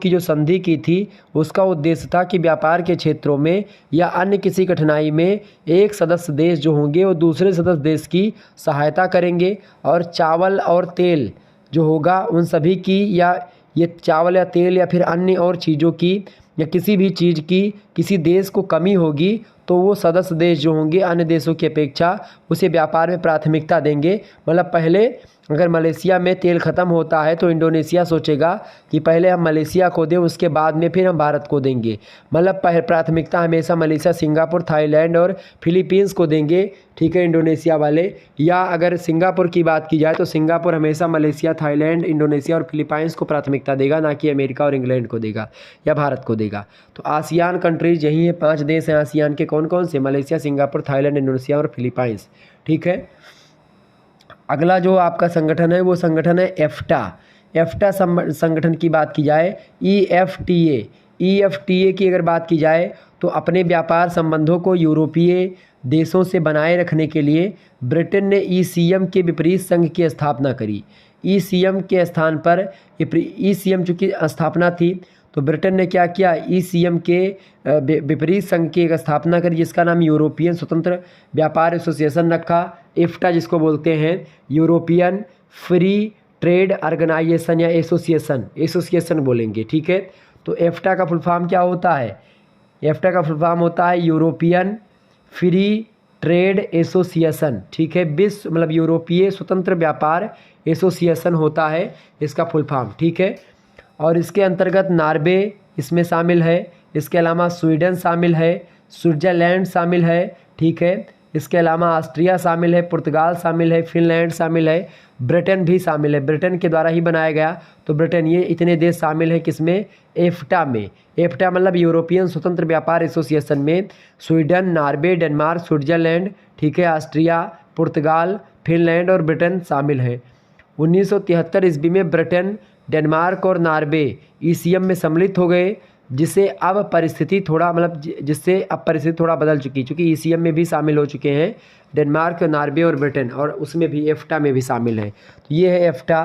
की जो संधि की थी, उसका उद्देश्य था कि व्यापार के क्षेत्रों में या अन्य किसी कठिनाई में एक सदस्य देश जो होंगे वो दूसरे सदस्य देश की सहायता करेंगे। और चावल और तेल जो होगा उन सभी की, या ये चावल या तेल या फिर अन्य और चीज़ों की या किसी भी चीज़ की किसी देश को कमी होगी तो वो सदस्य देश जो होंगे अन्य देशों की अपेक्षा उसे व्यापार में प्राथमिकता देंगे। मतलब पहले अगर मलेशिया में तेल ख़त्म होता है तो इंडोनेशिया सोचेगा कि पहले हम मलेशिया को दें, उसके बाद में फिर हम भारत को देंगे। मतलब प्राथमिकता हमेशा मलेशिया, सिंगापुर, थाईलैंड और फिलीपींस को देंगे, ठीक है, इंडोनेशिया वाले। या अगर सिंगापुर की बात की जाए तो सिंगापुर हमेशा मलेशिया, थाईलैंड, इंडोनेशिया और फिलीपाइंस को प्राथमिकता देगा, ना कि अमेरिका और इंग्लैंड को देगा या भारत को देगा। तो आसियान कंट्रीज यही है, 5 देश हैं आसियान के। कौन कौन से? मलेशिया, सिंगापुर, थाईलैंड, इंडोनेशिया और फिलीपाइंस, ठीक है। अगला जो आपका संगठन है वो संगठन है एफ्टा। एफ्टा संगठन की बात की जाए, EFTA की अगर बात की जाए तो अपने व्यापार संबंधों को यूरोपीय देशों से बनाए रखने के लिए ब्रिटेन ने ECM के विपरीत संघ की स्थापना करी। ECM के स्थान पर ECM चूँकि स्थापना थी तो ब्रिटेन ने क्या किया? ECM के विपरीत संघ की एक स्थापना करी जिसका नाम यूरोपियन स्वतंत्र व्यापार एसोसिएशन रखा, एफ्टा जिसको बोलते हैं, यूरोपियन फ्री ट्रेड ऑर्गेनाइजेशन या एसोसिएशन बोलेंगे, ठीक है। तो एफ्टा का फुल फॉर्म क्या होता है? एफ्टा का फुल फॉर्म होता है यूरोपियन फ्री ट्रेड एसोसिएशन, ठीक है। विश्व मतलब यूरोपीय स्वतंत्र व्यापार एसोसिएशन होता है इसका फुल फॉर्म, ठीक है। और इसके अंतर्गत नॉर्वे इसमें शामिल है, इसके अलावा स्वीडन शामिल है, स्विट्ज़रलैंड शामिल है, ठीक है। इसके अलावा ऑस्ट्रिया शामिल है, पुर्तगाल शामिल है, फिनलैंड शामिल है, ब्रिटेन भी शामिल है। ब्रिटेन के द्वारा ही बनाया गया तो ब्रिटेन, ये इतने देश शामिल हैं किसमें? एफ्टा में। एफ्टा मतलब यूरोपियन स्वतंत्र व्यापार एसोसिएशन में स्वीडन, नॉर्वे, डेनमार्क, स्विट्ज़रलैंड, ठीक है, ऑस्ट्रिया, पुर्तगाल, फिनलैंड और ब्रिटेन शामिल है। 1973 ईस्वी में ब्रिटेन, डेनमार्क और नॉर्वे ECM में सम्मिलित हो गए, जिससे अब परिस्थिति थोड़ा बदल चुकी, क्योंकि ECM में भी शामिल हो चुके हैं डेनमार्क, नॉर्वे और ब्रिटेन, और उसमें भी एफ्टा में भी शामिल है। तो ये है एफ्टा।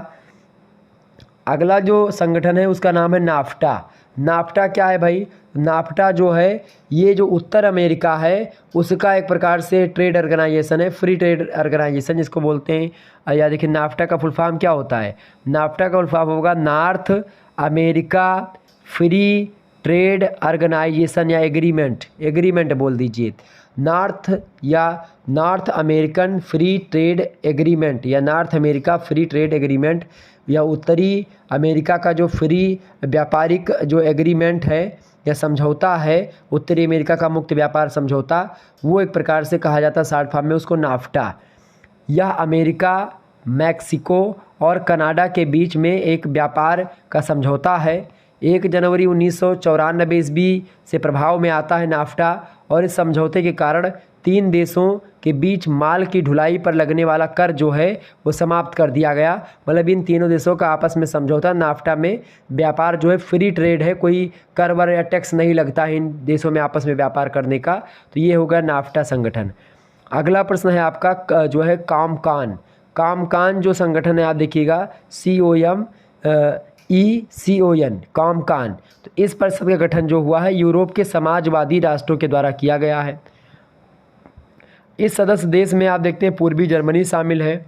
अगला जो संगठन है उसका नाम है नाफ्टा। नाफ्टा क्या है भाई? नाफ्टा जो है ये जो उत्तर अमेरिका है उसका एक प्रकार से ट्रेड ऑर्गेनाइजेशन है, फ्री ट्रेड ऑर्गेनाइजेशन जिसको बोलते हैं। या देखिए नाफ्टा का फुल फॉर्म क्या होता है? नाफ्टा का फुल फॉर्म होगा North America free trade organisation या एग्रीमेंट बोल दीजिए। North American free trade agreement या North America free trade agreement, या उत्तरी अमेरिका का जो फ्री व्यापारिक जो एग्रीमेंट है या समझौता है, उत्तरी अमेरिका का मुक्त व्यापार समझौता, वो एक प्रकार से कहा जाता है शॉर्ट फॉर्म में उसको नाफ्टा। यह अमेरिका, मैक्सिको और कनाडा के बीच में एक व्यापार का समझौता है। 1 जनवरी 1994 ईस्वी से प्रभाव में आता है नाफ्टा, और इस समझौते के कारण 3 देशों के बीच माल की ढुलाई पर लगने वाला कर जो है वो समाप्त कर दिया गया। मतलब इन तीनों देशों का आपस में समझौता, नाफ्टा में व्यापार जो है फ्री ट्रेड है, कोई कर वर या टैक्स नहीं लगता है इन देशों में आपस में व्यापार करने का। तो ये होगा नाफ्टा संगठन। अगला प्रश्न है आपका जो है कामकान। कामकान जो संगठन है आप देखिएगा, CON कामकान। तो इस परिषद का गठन जो हुआ है यूरोप के समाजवादी राष्ट्रों के द्वारा किया गया है। इस सदस्य देश में आप देखते हैं पूर्वी जर्मनी शामिल है,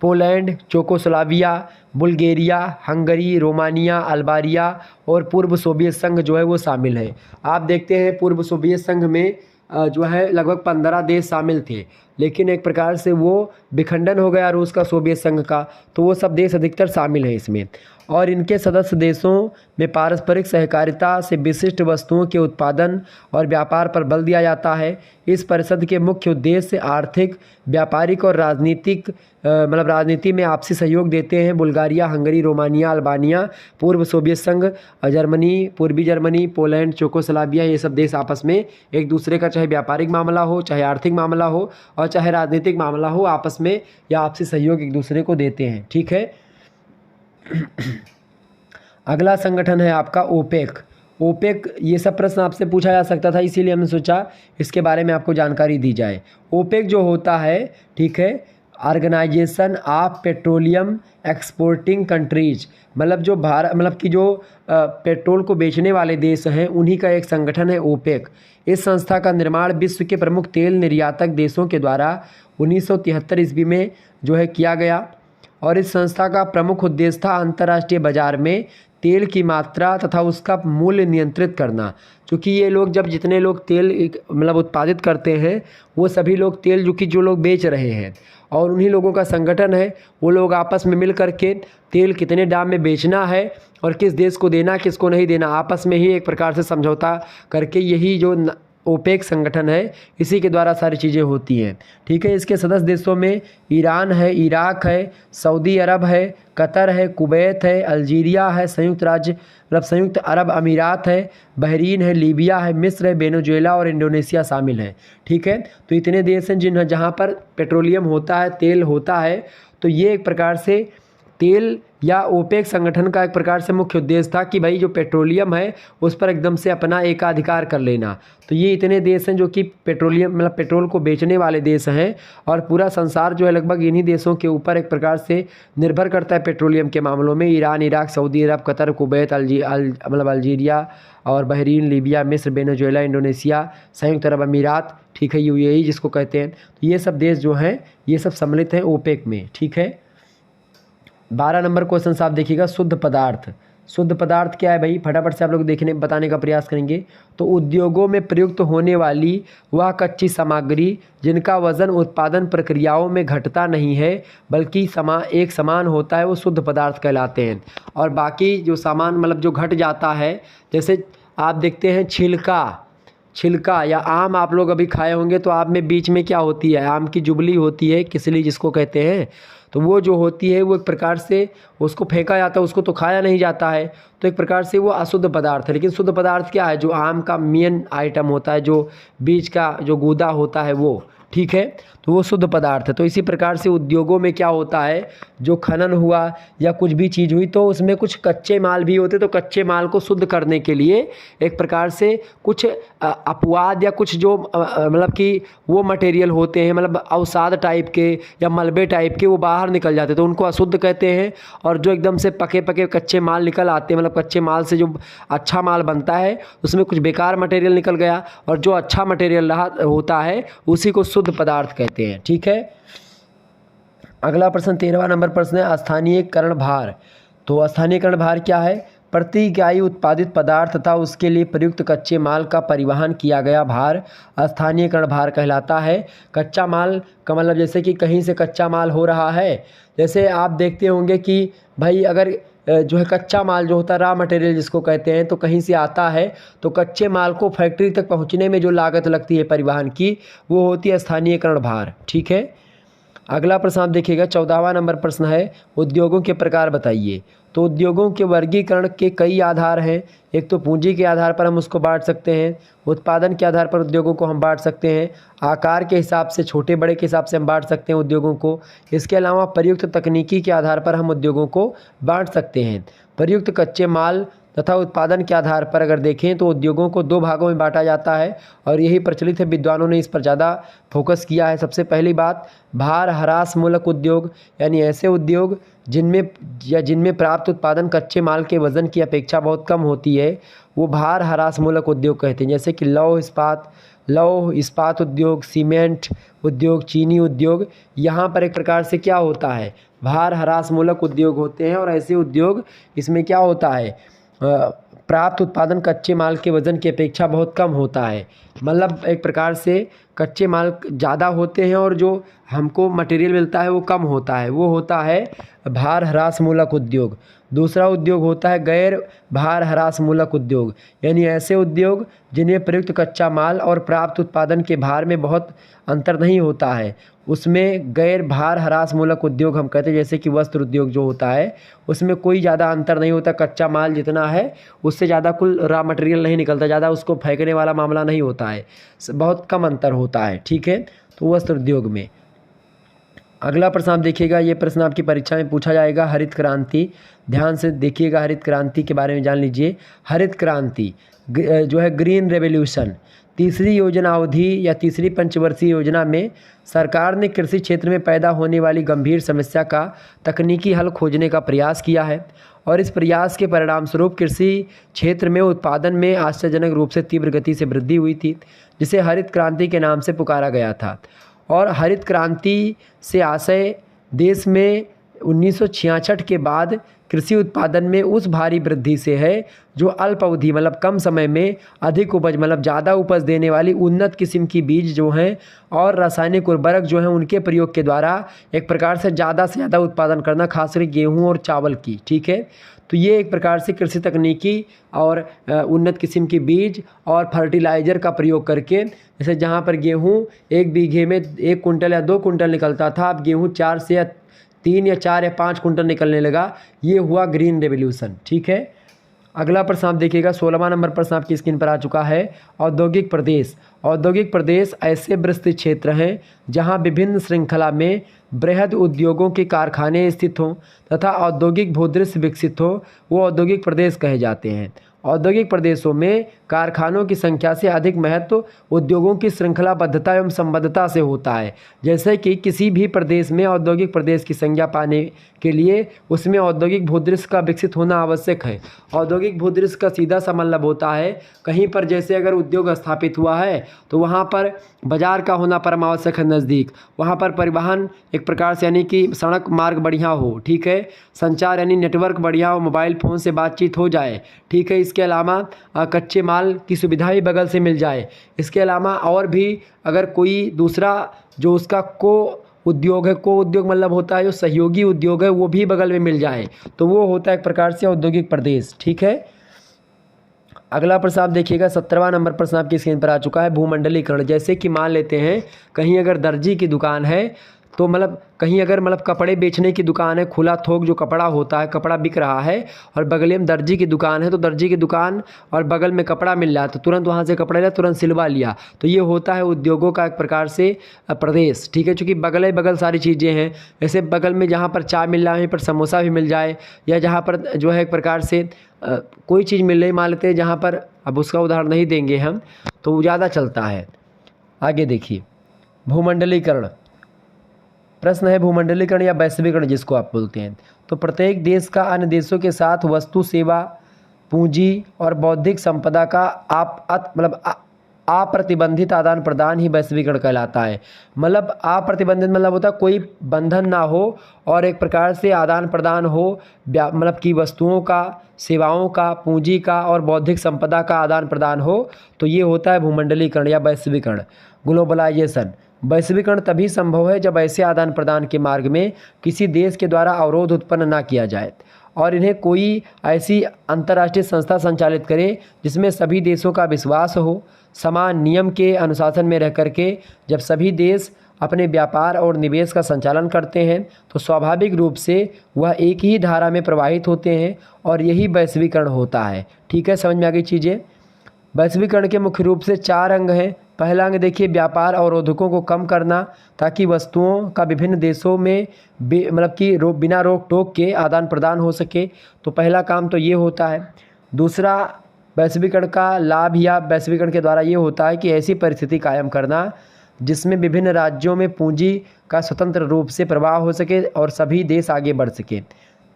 Poland, Czechoslovakia, Bulgaria, Hungary, Romania, Albania और पूर्व सोवियत संघ जो है वो शामिल है। आप देखते हैं पूर्व सोवियत संघ में जो है लगभग 15 देश शामिल थे, लेकिन एक प्रकार से वो विखंडन हो गया रूस का सोवियत संघ का, तो वो सब देश अधिकतर शामिल हैं इसमें। और इनके सदस्य देशों में पारस्परिक सहकारिता से विशिष्ट वस्तुओं के उत्पादन और व्यापार पर बल दिया जाता है। इस परिषद के मुख्य उद्देश्य आर्थिक, व्यापारिक और राजनीतिक राजनीति में आपसी सहयोग देते हैं। बुल्गारिया, हंगरी, रोमानिया, अल्बानिया, पूर्व सोवियत संघ, जर्मनी, पूर्वी जर्मनी, पोलैंड, चेकोस्लोवाकिया, ये सब देश आपस में एक दूसरे का चाहे व्यापारिक मामला हो, चाहे आर्थिक मामला हो और चाहे राजनीतिक मामला हो, आपस में या आपसी सहयोग एक दूसरे को देते हैं। ठीक है। अगला संगठन है आपका ओपेक। ओपेक, ये सब प्रश्न आपसे पूछा जा सकता था, इसीलिए हमने सोचा इसके बारे में आपको जानकारी दी जाए। ओपेक जो होता है, ठीक है, organisation of petroleum exporting countries, जो भारत कि जो पेट्रोल को बेचने वाले देश हैं उन्हीं का एक संगठन है ओपेक। इस संस्था का निर्माण विश्व के प्रमुख तेल निर्यातक देशों के द्वारा 1973 ईस्वी में जो है किया गया, और इस संस्था का प्रमुख उद्देश्य था अंतर्राष्ट्रीय बाजार में तेल की मात्रा तथा उसका मूल्य नियंत्रित करना। क्योंकि ये लोग जब जितने लोग तेल उत्पादित करते हैं, वो सभी लोग तेल जो लोग बेच रहे हैं और उन्हीं लोगों का संगठन है, वो लोग आपस में मिल करके तेल कितने दाम में बेचना है और किस देश को देना, किसको नहीं देना, आपस में ही एक प्रकार से समझौता करके यही जो ओपेक संगठन है, इसी के द्वारा सारी चीज़ें होती हैं। ठीक है। इसके सदस्य देशों में ईरान है, इराक है, सऊदी अरब है, कतर है, कुवैत है, अल्जीरिया है, संयुक्त अरब अमीरात है, बहरीन है, लीबिया है, मिस्र है, वेनेजुएला और इंडोनेशिया शामिल है। ठीक है। तो इतने देश हैं जहाँ पर पेट्रोलियम होता है, तेल होता है। तो ये एक प्रकार से तेल या ओपेक संगठन का एक प्रकार से मुख्य उद्देश्य था कि भाई जो पेट्रोलियम है उस पर एकदम से अपना एकाधिकार कर लेना। तो ये इतने देश हैं जो कि पेट्रोलियम पेट्रोल को बेचने वाले देश हैं, और पूरा संसार जो है लगभग इन्हीं देशों के ऊपर एक प्रकार से निर्भर करता है पेट्रोलियम के मामलों में। ईरान, इराक, सऊदी अरब, कतर, कुवैत, अल्जीरिया और बहरीन, लीबिया, मिस्र, वेनेजुएला, इंडोनेशिया, संयुक्त अरब अमीरात, ठीक है, यूएई जिसको कहते हैं। तो ये सब देश जो हैं ये सब सम्मिलित हैं ओपेक में। ठीक है। 12 नंबर क्वेश्चन आप देखिएगा, शुद्ध पदार्थ। शुद्ध पदार्थ क्या है भाई, फटाफट से आप लोग बताने का प्रयास करेंगे। तो उद्योगों में प्रयुक्त होने वाली वह कच्ची सामग्री जिनका वजन उत्पादन प्रक्रियाओं में घटता नहीं है बल्कि एक समान होता है, वो शुद्ध पदार्थ कहलाते हैं। और बाकी जो सामान जो घट जाता है, जैसे आप देखते हैं छिलका या आम आप लोग अभी खाए होंगे, तो आम में बीच में क्या होती है, आम की जुबली होती है, किसली जिसको कहते हैं। तो वो जो होती है वो एक प्रकार से उसको फेंका जाता है, उसको तो खाया नहीं जाता है, तो एक प्रकार से वो अशुद्ध पदार्थ है। लेकिन शुद्ध पदार्थ क्या है, जो आम का मेन आइटम होता है, जो बीज का जो गूदा होता है वो, ठीक है, तो वो शुद्ध पदार्थ है। तो इसी प्रकार से उद्योगों में क्या होता है, जो खनन हुआ या कुछ भी चीज़ हुई तो उसमें कुछ कच्चे माल भी होते, तो कच्चे माल को शुद्ध करने के लिए एक प्रकार से कुछ अपवाद या कुछ जो कि वो मटेरियल होते हैं, अवसाद टाइप के या मलबे टाइप के, वो बाहर निकल जाते हैं, तो उनको अशुद्ध कहते हैं। और जो एकदम से पके कच्चे माल निकल आते हैं, कच्चे माल से जो अच्छा माल बनता है उसमें कुछ बेकार मटेरियल निकल गया, और जो अच्छा मटेरियल होता है उसी को शुद्ध पदार्थ कहते हैं। ठीक है। अगला प्रश्न 13वां नंबर प्रश्न है, स्थानीयकरण भार। तो स्थानीयकरण भार क्या है, प्रति इकाई उत्पादित पदार्थ तथा उसके लिए प्रयुक्त कच्चे माल का परिवहन किया गया भार स्थानीयकरण भार कहलाता है। कच्चा माल का जैसे कि कहीं से कच्चा माल हो रहा है, जैसे आप देखते होंगे कि भाई अगर जो है कच्चा माल जो होता है, रॉ मटेरियल जिसको कहते हैं, तो कहीं से आता है, तो कच्चे माल को फैक्ट्री तक पहुंचने में जो लागत लगती है परिवहन की, वो होती है स्थानीयकरण भार। ठीक है। अगला प्रश्न आप देखिएगा, 14वां नंबर प्रश्न है, उद्योगों के प्रकार बताइए। तो उद्योगों के वर्गीकरण के कई आधार हैं। एक तो पूंजी के आधार पर हम उसको बांट सकते हैं, उत्पादन के आधार पर उद्योगों को हम बांट सकते हैं, आकार के हिसाब से, छोटे बड़े के हिसाब से हम बांट सकते हैं उद्योगों को। इसके अलावा प्रयुक्त तकनीकी के आधार पर हम उद्योगों को बांट सकते हैं। प्रयुक्त कच्चे माल तथा उत्पादन के आधार पर अगर देखें तो उद्योगों को 2 भागों में बांटा जाता है, और यही प्रचलित है, विद्वानों ने इस पर ज़्यादा फोकस किया है। सबसे पहली बात, भार ह्रास मूलक उद्योग, यानी ऐसे उद्योग जिनमें प्राप्त उत्पादन कच्चे माल के वजन की अपेक्षा बहुत कम होती है, वो भार ह्रास मूलक उद्योग कहते हैं। जैसे कि लौह इस्पात उद्योग, सीमेंट उद्योग, चीनी उद्योग, यहाँ पर एक प्रकार से क्या होता है, भार ह्रास मूलक उद्योग होते हैं। और ऐसे उद्योग, इसमें क्या होता है, प्राप्त उत्पादन कच्चे माल के वजन की अपेक्षा बहुत कम होता है। एक प्रकार से कच्चे माल ज़्यादा होते हैं और जो हमको मटेरियल मिलता है वो कम होता है, वो होता है भार ह्रास मूलक उद्योग। दूसरा उद्योग होता है गैर भार ह्रास मूलक उद्योग, यानी ऐसे उद्योग जिनमें प्रयुक्त कच्चा माल और प्राप्त उत्पादन के भार में बहुत अंतर नहीं होता है, उसमें गैर भार ह्रास मूलक उद्योग हम कहते हैं। जैसे कि वस्त्र उद्योग जो होता है उसमें कोई ज़्यादा अंतर नहीं होता, कच्चा माल जितना है उससे ज़्यादा कुल रॉ मटेरियल नहीं निकलता, ज़्यादा उसको फेंकने वाला मामला नहीं होता है, बहुत कम अंतर होता है। ठीक है, तो वस्त्र उद्योग में। अगला प्रश्न आप देखिएगा, ये प्रश्न आपकी परीक्षा में पूछा जाएगा, हरित क्रांति। ध्यान से देखिएगा, हरित क्रांति के बारे में जान लीजिए। हरित क्रांति जो है ग्रीन रेवोल्यूशन, तीसरी योजना अवधि या तीसरी पंचवर्षीय योजना में सरकार ने कृषि क्षेत्र में पैदा होने वाली गंभीर समस्या का तकनीकी हल खोजने का प्रयास किया है और इस प्रयास के परिणामस्वरूप कृषि क्षेत्र में उत्पादन में आश्चर्यजनक रूप से तीव्र गति से वृद्धि हुई थी, जिसे हरित क्रांति के नाम से पुकारा गया था। और हरित क्रांति से आशय देश में 1966 के बाद कृषि उत्पादन में उस भारी वृद्धि से है जो अल्प अवधि मतलब कम समय में अधिक उपज मतलब ज़्यादा उपज देने वाली उन्नत किस्म की बीज जो हैं और रासायनिक उर्वरक जो हैं उनके प्रयोग के द्वारा एक प्रकार से ज़्यादा उत्पादन करना, खासकर गेहूं और चावल की। ठीक है, तो ये एक प्रकार से कृषि तकनीकी और उन्नत किस्म की बीज और फर्टिलाइज़र का प्रयोग करके, जैसे जहाँ पर गेहूँ 1 बीघे में 1 कुंटल या 2 कुंटल निकलता था, अब गेहूँ 4 से या 3 या 4 या 5 कुंटल निकलने लगा। ये हुआ ग्रीन रेवोल्यूशन। ठीक है, अगला प्रश्न आप देखिएगा, 16वां नंबर प्रश्न आपकी स्क्रीन पर आ चुका है। औद्योगिक प्रदेश। औद्योगिक प्रदेश ऐसे विस्तृत क्षेत्र हैं जहां विभिन्न श्रृंखला में बृहद उद्योगों के कारखाने स्थित हों तथा औद्योगिक भूदृश्य विकसित हो, वो औद्योगिक प्रदेश कहे जाते हैं। औद्योगिक प्रदेशों में कारखानों की संख्या से अधिक महत्व उद्योगों की श्रृंखलाबद्धता एवं संबद्धता से होता है। जैसे कि किसी भी प्रदेश में औद्योगिक प्रदेश की संज्ञा पाने के लिए उसमें औद्योगिक भूदृश्य का विकसित होना आवश्यक है। औद्योगिक भूदृश्य का सीधा सा मतलब होता है, कहीं पर जैसे अगर उद्योग स्थापित हुआ है तो वहाँ पर बाजार का होना परम आवश्यक है नज़दीक, वहाँ पर परिवहन एक प्रकार से यानी कि सड़क मार्ग बढ़िया हो। ठीक है, संचार यानी नेटवर्क बढ़िया हो, मोबाइल फ़ोन से बातचीत हो जाए। ठीक है, इसके अलावा कच्चे माल की सुविधा भी बगल से मिल जाए। इसके अलावा और भी अगर कोई दूसरा जो उसका को उद्योग है, को उद्योग मतलब होता है जो सहयोगी उद्योग है, वो भी बगल में मिल जाए, तो वो होता है एक प्रकार से औद्योगिक प्रदेश। ठीक है, अगला प्रश्न आप देखिएगा, 17वां नंबर प्रश्न आपकी स्क्रीन पर आ चुका है, भूमंडलीकरण। जैसे कि मान लेते हैं कहीं अगर दर्जी की दुकान है तो मतलब कहीं अगर मतलब कपड़े बेचने की दुकान है, खुला थोक जो कपड़ा होता है, कपड़ा बिक रहा है और बगल में दर्जी की दुकान है, तो दर्जी की दुकान और बगल में कपड़ा मिल रहा है तो तुरंत वहाँ से कपड़ा लिया, तुरंत सिलवा लिया, तो ये होता है उद्योगों का एक प्रकार से प्रदेश। ठीक है, चूँकि बगल बगल सारी चीज़ें हैं, जैसे बगल में जहाँ पर चाय मिल रहा है वहीं पर समोसा भी मिल जाए, या जहाँ पर जो है एक प्रकार से कोई चीज़ मिल रही मान लेते हैं जहाँ पर, अब उसका उदाहरण नहीं देंगे हम, तो वो ज़्यादा चलता है। आगे देखिए, भूमंडलीकरण। प्रश्न है भूमंडलीकरण या वैश्वीकरण जिसको आप बोलते हैं, तो प्रत्येक देश का अन्य देशों के साथ वस्तु, सेवा, पूंजी और बौद्धिक संपदा का अप्रतिबंधित आदान प्रदान ही वैश्वीकरण कहलाता है। मतलब अप्रतिबंधित मतलब होता है कोई बंधन ना हो और एक प्रकार से आदान प्रदान हो, मतलब कि वस्तुओं का, सेवाओं का, पूंजी का और बौद्धिक संपदा का आदान प्रदान हो, तो ये होता है भूमंडलीकरण या वैश्वीकरण। ग्लोबलाइजेशन। वैश्वीकरण तभी संभव है जब ऐसे आदान प्रदान के मार्ग में किसी देश के द्वारा अवरोध उत्पन्न ना किया जाए और इन्हें कोई ऐसी अंतर्राष्ट्रीय संस्था संचालित करे जिसमें सभी देशों का विश्वास हो। समान नियम के अनुशासन में रह करके जब सभी देश अपने व्यापार और निवेश का संचालन करते हैं तो स्वाभाविक रूप से वह एक ही धारा में प्रवाहित होते हैं और यही वैश्वीकरण होता है। ठीक है, समझ में आ गई चीज़ें। वैश्वीकरण के मुख्य रूप से 4 अंग हैं। पहला अंग देखिए, व्यापार अवरोधकों को कम करना ताकि वस्तुओं का विभिन्न देशों में मतलब कि बिना रोक टोक के आदान प्रदान हो सके, तो पहला काम तो ये होता है। दूसरा वैश्वीकरण का लाभ या वैश्वीकरण के द्वारा ये होता है कि ऐसी परिस्थिति कायम करना जिसमें विभिन्न राज्यों में पूंजी का स्वतंत्र रूप से प्रवाह हो सके और सभी देश आगे बढ़ सके।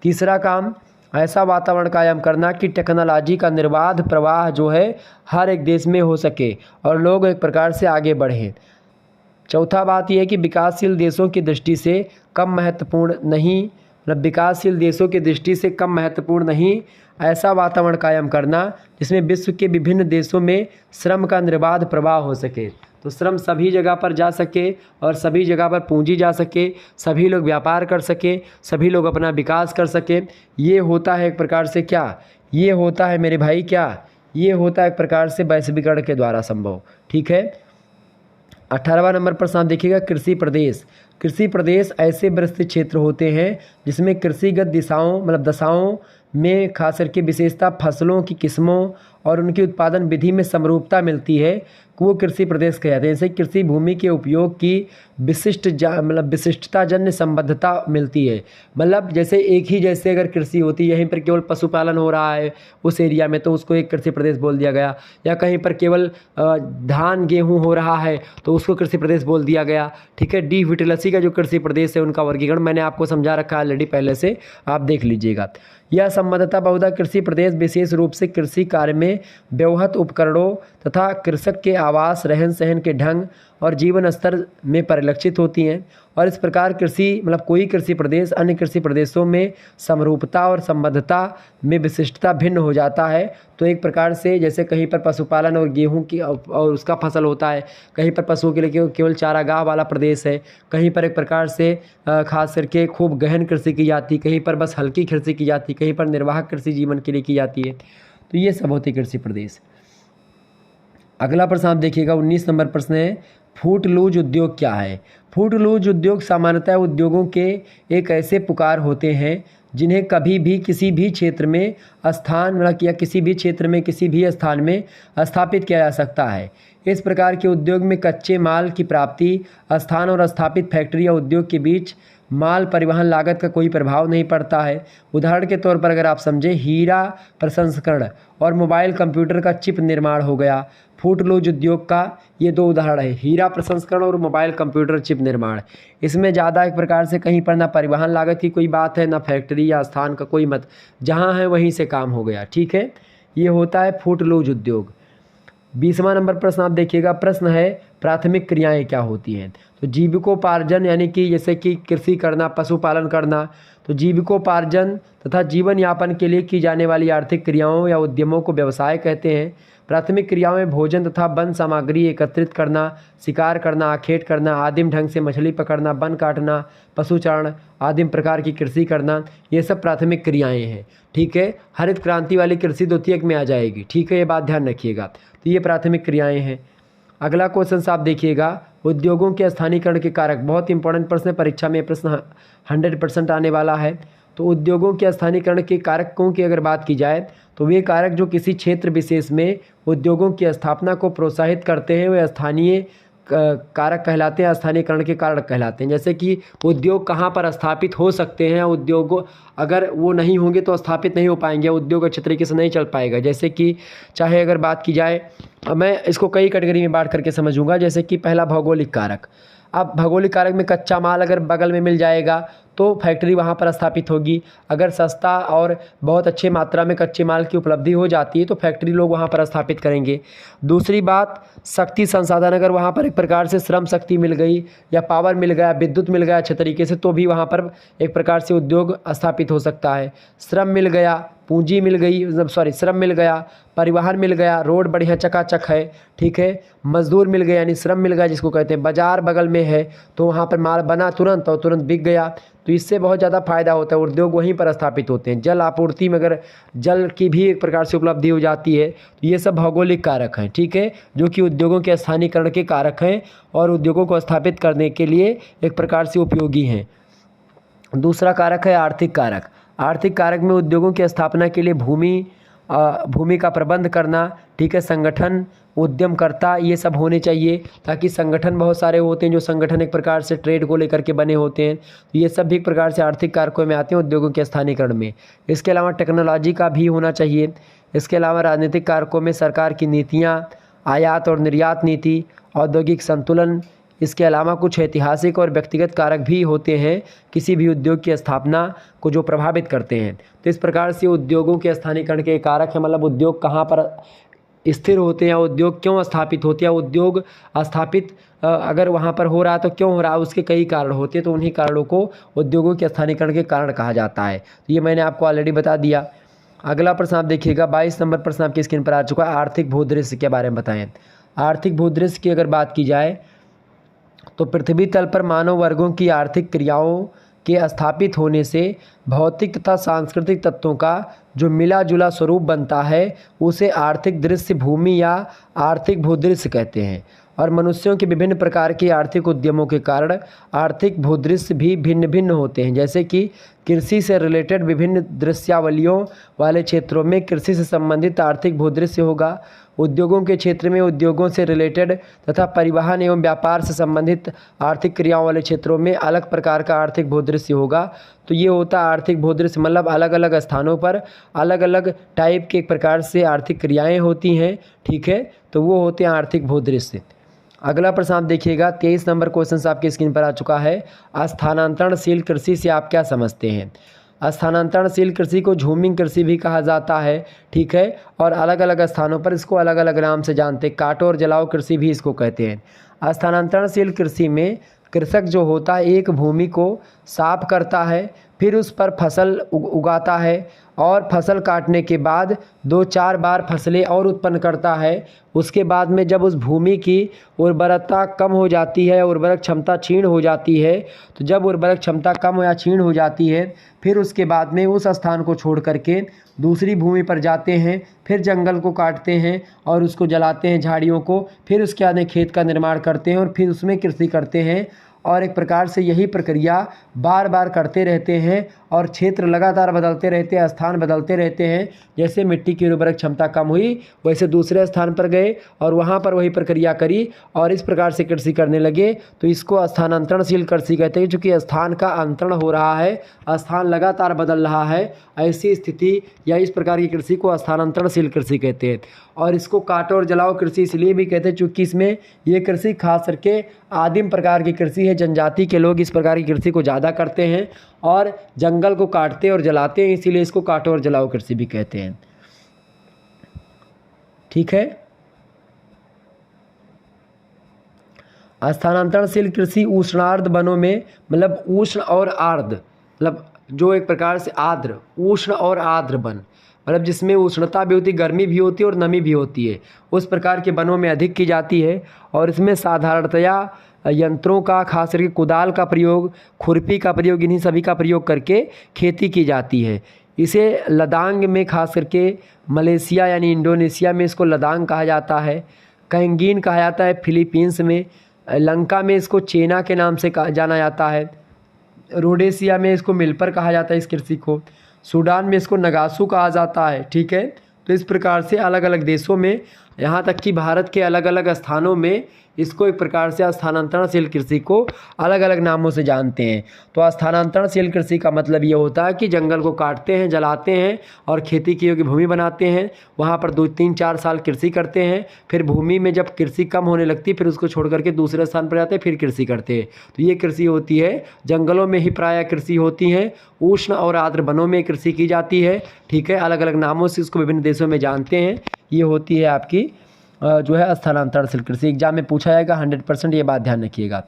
तीसरा काम ऐसा वातावरण कायम करना कि टेक्नोलॉजी का निर्बाध प्रवाह जो है हर एक देश में हो सके और लोग एक प्रकार से आगे बढ़ें। चौथा बात यह है कि विकासशील देशों की दृष्टि से कम महत्वपूर्ण नहीं, मतलब विकासशील देशों की दृष्टि से कम महत्वपूर्ण नहीं, ऐसा वातावरण कायम करना जिसमें विश्व के विभिन्न देशों में श्रम का निर्बाध प्रवाह हो सके। तो श्रम सभी जगह पर जा सके और सभी जगह पर पूंजी जा सके, सभी लोग व्यापार कर सके, सभी लोग अपना विकास कर सके। ये होता है एक प्रकार से क्या, ये होता है मेरे भाई क्या, ये होता है एक प्रकार से वैश्वीकरण के द्वारा संभव। ठीक है। 18वां नंबर प्रश्न आप देखिएगा, कृषि प्रदेश। कृषि प्रदेश ऐसे विस्तृत क्षेत्र होते हैं जिसमें कृषिगत दिशाओं मतलब दशाओं में खास करके विशेषता फसलों की किस्मों और उनकी उत्पादन विधि में समरूपता मिलती है, वो कृषि प्रदेश कहते हैं। जैसे कृषि भूमि के उपयोग की विशिष्टताजन्य संबद्धता मिलती है। मतलब जैसे एक ही जैसे अगर कृषि होती है, यहीं पर केवल पशुपालन हो रहा है उस एरिया में तो उसको एक कृषि प्रदेश बोल दिया गया, या कहीं पर केवल धान गेहूँ हो रहा है तो उसको कृषि प्रदेश बोल दिया गया। ठीक है। डी विटलसी का जो कृषि प्रदेश है उनका वर्गीकरण मैंने आपको समझा रखा है ऑलरेडी पहले से, आप देख लीजिएगा। यह संबद्धता बहुधा कृषि प्रदेश विशेष रूप से कृषि कार्य में व्यवहृत उपकरणों तथा कृषक के आवास, रहन सहन के ढंग और जीवन स्तर में परिलक्षित होती हैं, और इस प्रकार कृषि मतलब कोई कृषि प्रदेश अन्य कृषि प्रदेशों में समरूपता और संबद्धता में विशिष्टता भिन्न हो जाता है। तो एक प्रकार से जैसे कहीं पर पशुपालन और गेहूं की और उसका फसल होता है, कहीं पर पशुओं के लिए केवल चारागाह वाला प्रदेश है, कहीं पर एक प्रकार से खास करके खूब गहन कृषि की जाती है, कहीं पर बस हल्की कृषि की जाती है, कहीं पर निर्वाहक कृषि जीवन के लिए की जाती है। तो ये सब होते कृषि प्रदेश। अगला प्रश्न आप देखिएगा, 19 नंबर प्रश्न है, फूटलूज उद्योग क्या है। फूटलूज उद्योग सामान्यतः उद्योगों के एक ऐसे पुकार होते हैं जिन्हें कभी भी किसी भी क्षेत्र में या किसी भी क्षेत्र में किसी भी स्थान में स्थापित किया जा सकता है। इस प्रकार के उद्योग में कच्चे माल की प्राप्ति, स्थान और स्थापित फैक्ट्री या उद्योग के बीच माल परिवहन लागत का कोई प्रभाव नहीं पड़ता है। उदाहरण के तौर पर अगर आप समझें, हीरा प्रसंस्करण और मोबाइल कंप्यूटर का चिप निर्माण हो गया। फूटलूज उद्योग का ये दो उदाहरण है, हीरा प्रसंस्करण और मोबाइल कंप्यूटर चिप निर्माण। इसमें ज़्यादा एक प्रकार से कहीं पर ना परिवहन लागत की कोई बात है, ना फैक्ट्री या स्थान का कोई मत, जहाँ है वहीं से काम हो गया। ठीक है। ये होता है फूटलूज उद्योग। 20वां नंबर प्रश्न आप देखिएगा, प्रश्न है प्राथमिक क्रियाएं क्या होती हैं। तो जीविकोपार्जन यानी कि जैसे कि कृषि करना, पशुपालन करना, तो जीविकोपार्जन तथा जीवन यापन के लिए की जाने वाली आर्थिक क्रियाओं या उद्यमों को व्यवसाय कहते हैं। प्राथमिक क्रियाओं में भोजन तथा वन सामग्री एकत्रित करना, शिकार करना, आखेट करना, आदिम ढंग से मछली पकड़ना, वन काटना, पशुचारण, आदिम प्रकार की कृषि करना, ये सब प्राथमिक क्रियाएं हैं। ठीक है। हरित क्रांति वाली कृषि द्वितीयक में आ जाएगी। ठीक है, ये बात ध्यान रखिएगा। तो ये प्राथमिक क्रियाएं हैं। अगला क्वेश्चन आप देखिएगा, उद्योगों के स्थानीयकरण के कारक। बहुत इंपॉर्टेंट प्रश्न है, परीक्षा में प्रश्न 100% आने वाला है। तो उद्योगों के स्थानीयकरण के कारकों की अगर बात की जाए तो वे कारक जो किसी क्षेत्र विशेष में उद्योगों की स्थापना को प्रोत्साहित करते हैं वे स्थानीय कारक कहलाते हैं, स्थानीयकरण के कारक कहलाते हैं। जैसे कि उद्योग कहाँ पर स्थापित हो सकते हैं, उद्योग अगर वो नहीं होंगे तो स्थापित नहीं हो पाएंगे, उद्योग अच्छे तरीके से नहीं चल पाएगा। जैसे कि चाहे अगर बात की जाए, मैं इसको कई कैटेगरी में बांट करके समझूंगा। जैसे कि पहला भौगोलिक कारक। अब भौगोलिक कारक में कच्चा माल अगर बगल में मिल जाएगा तो फैक्ट्री वहाँ पर स्थापित होगी। अगर सस्ता और बहुत अच्छे मात्रा में कच्चे माल की उपलब्धि हो जाती है तो फैक्ट्री लोग वहाँ पर स्थापित करेंगे। दूसरी बात, शक्ति संसाधन, अगर वहाँ पर एक प्रकार से श्रम शक्ति मिल गई या पावर मिल गया, विद्युत मिल गया अच्छे तरीके से, तो भी वहाँ पर एक प्रकार से उद्योग स्थापित हो सकता है। श्रम मिल गया, पूंजी मिल गई, श्रम मिल गया, परिवहन मिल गया, रोड बढ़िया चकाचक है। ठीक है। मजदूर मिल गया यानी श्रम मिल गया जिसको कहते हैं, बाजार बगल में है तो वहाँ पर माल बना तुरंत और तुरंत बिक गया, तो इससे बहुत ज़्यादा फायदा होता है। उद्योग वहीं पर स्थापित होते हैं। जल आपूर्ति में अगर जल की भी एक प्रकार से उपलब्धि हो जाती है तो ये सब भौगोलिक कारक हैं। ठीक है, जो कि उद्योगों के स्थानीयकरण के कारक हैं और उद्योगों को स्थापित करने के लिए एक प्रकार से उपयोगी हैं। दूसरा कारक है आर्थिक कारक। आर्थिक कारक में उद्योगों की स्थापना के लिए भूमि का प्रबंध करना, ठीक है, संगठन, उद्यमकर्ता, ये सब होने चाहिए, ताकि संगठन बहुत सारे होते हैं जो संगठन एक प्रकार से ट्रेड को लेकर के बने होते हैं, तो ये सब भी एक प्रकार से आर्थिक कारकों में आते हैं उद्योगों के स्थानीयकरण में। इसके अलावा टेक्नोलॉजी का भी होना चाहिए। इसके अलावा राजनीतिक कारकों में सरकार की नीतियाँ, आयात और निर्यात नीति, औद्योगिक संतुलन, इसके अलावा कुछ ऐतिहासिक और व्यक्तिगत कारक भी होते हैं किसी भी उद्योग की स्थापना को जो प्रभावित करते हैं। तो इस प्रकार से उद्योगों के स्थानीयकरण के कारक हैं, मतलब उद्योग कहाँ पर स्थिर होते हैं, उद्योग क्यों स्थापित होते हैं, उद्योग स्थापित अगर वहाँ पर हो रहा है तो क्यों हो रहा है, उसके कई कारण होते हैं, तो उन्हीं कारणों को उद्योगों के स्थानीयकरण के कारण कहा जाता है। तो ये मैंने आपको ऑलरेडी बता दिया। अगला प्रश्न आप देखिएगा, 22 नंबर प्रश्न आपकी स्क्रीन पर आ चुका है, आर्थिक भूदृश्य के बारे में बताएं। आर्थिक भूदृश्य की अगर बात की जाए तो पृथ्वी तल पर मानव वर्गों की आर्थिक क्रियाओं के स्थापित होने से भौतिक तथा सांस्कृतिक तत्वों का जो मिला जुला स्वरूप बनता है उसे आर्थिक दृश्य भूमि या आर्थिक भूदृश्य कहते हैं। और मनुष्यों के विभिन्न प्रकार के आर्थिक उद्यमों के कारण आर्थिक भूदृश्य भी भिन्न भिन्न होते हैं। जैसे कि कृषि से रिलेटेड विभिन्न दृश्यावलियों वाले क्षेत्रों में कृषि से संबंधित आर्थिक भूदृश्य होगा। उद्योगों के क्षेत्र में उद्योगों से रिलेटेड तथा परिवहन एवं व्यापार से संबंधित आर्थिक क्रियाओं वाले क्षेत्रों में अलग प्रकार का आर्थिक भूदृश्य होगा। तो ये होता है आर्थिक भूदृश्य, मतलब अलग अलग स्थानों पर अलग अलग टाइप के एक प्रकार से आर्थिक क्रियाएं होती हैं। ठीक है, तो वो होते हैं आर्थिक भूदृश्य। अगला प्रश्न आप देखिएगा, 23 नंबर क्वेश्चन आपकी स्क्रीन पर आ चुका है। स्थानांतरणशील कृषि से आप क्या समझते हैं? स्थानांतरणशील कृषि को झूमिंग कृषि भी कहा जाता है। ठीक है, और अलग अलग स्थानों पर इसको अलग अलग नाम से जानते हैं। काटो और जलाओ कृषि भी इसको कहते हैं। स्थानांतरणशील कृषि में कृषक जो होता है एक भूमि को साफ करता है, फिर उस पर फसल उगाता है और फसल काटने के बाद 2-4 बार फसलें और उत्पन्न करता है। उसके बाद में जब उस भूमि की उर्वरता कम हो जाती है, उर्वरक क्षमता क्षीण हो जाती है, तो जब उर्वरक क्षमता कम या क्षीण हो जाती है फिर उसके बाद में उस स्थान को छोड़ करके दूसरी भूमि पर जाते हैं, फिर जंगल को काटते हैं और उसको जलाते हैं, झाड़ियों को, फिर उसके बाद में खेत का निर्माण करते हैं और फिर उसमें कृषि करते हैं। और एक प्रकार से यही प्रक्रिया बार बार करते रहते हैं और क्षेत्र लगातार बदलते रहते हैं, स्थान बदलते रहते हैं। जैसे मिट्टी की उर्वरक क्षमता कम हुई वैसे दूसरे स्थान पर गए और वहाँ पर वही प्रक्रिया करी और इस प्रकार से कृषि करने लगे, तो इसको स्थानांतरणशील कृषि कहते हैं। चूँकि स्थान का अंतरण हो रहा है, स्थान लगातार बदल रहा है, ऐसी स्थिति या इस प्रकार की कृषि को स्थानांतरणशील कृषि कहते हैं। और इसको काटो और जलाओ कृषि इसलिए भी कहते हैं चूँकि इसमें ये कृषि खास करके आदिम प्रकार की कृषि है। जनजाति के लोग इस प्रकार की कृषि को ज़्यादा करते हैं और जंगल को काटते और जलाते हैं, इसीलिए इसको काटो और जलाओ कृषि भी कहते हैं। ठीक है, स्थानांतरणशील कृषि उष्णार्द्र वनों में, मतलब उष्ण और आर्द्र, मतलब जो एक प्रकार से आर्द्र, उष्ण और आर्द्र वन, मतलब जिसमें उष्णता भी होती है, गर्मी भी होती है और नमी भी होती है, उस प्रकार के वनों में अधिक की जाती है। और इसमें साधारणतया यंत्रों का, खास करके कुदाल का प्रयोग, खुरपी का प्रयोग, इन्हीं सभी का प्रयोग करके खेती की जाती है। इसे लदांग में, खास करके मलेशिया यानी इंडोनेशिया में इसको लदांग कहा जाता है। कैंगीन कहा जाता है फिलीपींस में। लंका में इसको चेना के नाम से जाना जाता है। रोडेशिया में इसको मिल्पर कहा जाता है इस कृषि को। सूडान में इसको नगासू कहा जाता है। ठीक है, तो इस प्रकार से अलग अलग देशों में, यहाँ तक कि भारत के अलग अलग स्थानों में इसको एक प्रकार से स्थानांतरणशील कृषि को अलग अलग नामों से जानते हैं। तो स्थानांतरणशील कृषि का मतलब ये होता है कि जंगल को काटते हैं, जलाते हैं और खेती की योग्य भूमि बनाते हैं, वहाँ पर 2-3-4 साल कृषि करते हैं, फिर भूमि में जब कृषि कम होने लगती है फिर उसको छोड़ करके दूसरे स्थान पर जाते हैं, फिर कृषि करते हैं। तो ये कृषि होती है, जंगलों में ही प्रायः कृषि होती है, उष्ण और आर्द्र वनों में कृषि की जाती है। ठीक है, अलग अलग नामों से इसको विभिन्न देशों में जानते हैं। ये होती है आपकी जो है स्थानांतरणशील कृषि। एग्जाम में पूछा जाएगा 100%, ये बात ध्यान रखिएगा।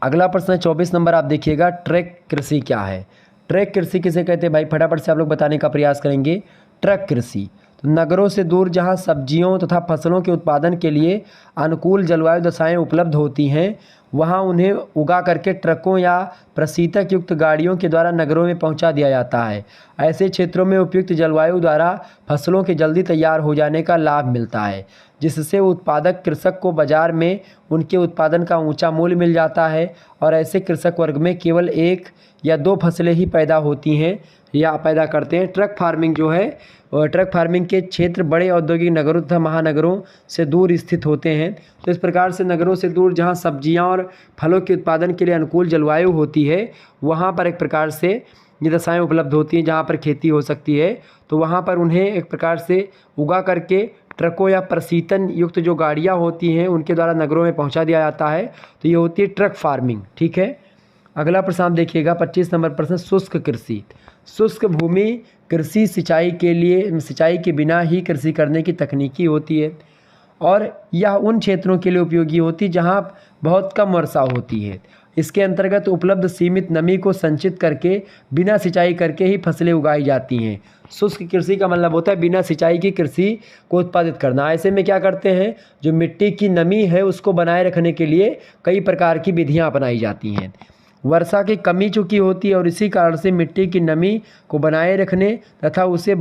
अगला प्रश्न है 24 नंबर, आप देखिएगा, ट्रैक कृषि क्या है? ट्रैक कृषि किसे कहते हैं भाई? फटाफट से आप लोग बताने का प्रयास करेंगे। ट्रक कृषि, तो नगरों से दूर जहां सब्जियों तथा फसलों के उत्पादन के लिए अनुकूल जलवायु दशाएं उपलब्ध होती हैं वहां उन्हें उगा करके ट्रकों या प्रशीतक युक्त गाड़ियों के द्वारा नगरों में पहुंचा दिया जाता है। ऐसे क्षेत्रों में उपयुक्त जलवायु द्वारा फसलों के जल्दी तैयार हो जाने का लाभ मिलता है, जिससे उत्पादक कृषक को बाजार में उनके उत्पादन का ऊंचा मूल्य मिल जाता है। और ऐसे कृषक वर्ग में केवल 1 या 2 फसलें ही पैदा होती हैं या पैदा करते हैं। ट्रक फार्मिंग जो है, ट्रक फार्मिंग के क्षेत्र बड़े औद्योगिक नगरों तथा महानगरों से दूर स्थित होते हैं। तो इस प्रकार से नगरों से दूर जहां सब्जियां और फलों के उत्पादन के लिए अनुकूल जलवायु होती है वहां पर एक प्रकार से ये दशाएं उपलब्ध होती हैं जहां पर खेती हो सकती है। तो वहां पर उन्हें एक प्रकार से उगा करके ट्रकों या प्रशीतन युक्त जो गाड़ियाँ होती हैं उनके द्वारा नगरों में पहुँचा दिया जाता है। तो ये होती है ट्रक फार्मिंग। ठीक है, अगला प्रश्न आप देखिएगा, 25 नंबर प्रश्न, शुष्क कृषि। शुष्क भूमि कृषि सिंचाई के लिए, सिंचाई के बिना ही कृषि करने की तकनीकी होती है और यह उन क्षेत्रों के लिए उपयोगी होती है जहाँ बहुत कम वर्षा होती है इसके अंतर्गत उपलब्ध सीमित नमी को संचित करके बिना सिंचाई करके ही फसलें उगाई जाती हैं। शुष्क कृषि का मतलब होता है बिना सिंचाई की कृषि को उत्पादित करना। ऐसे में क्या करते हैं, जो मिट्टी की नमी है उसको बनाए रखने के लिए कई प्रकार की विधियां अपनाई जाती हैं। वर्षा की कमी चूँकि होती है और इसी कारण से मिट्टी की नमी को बनाए रखने तथा उसे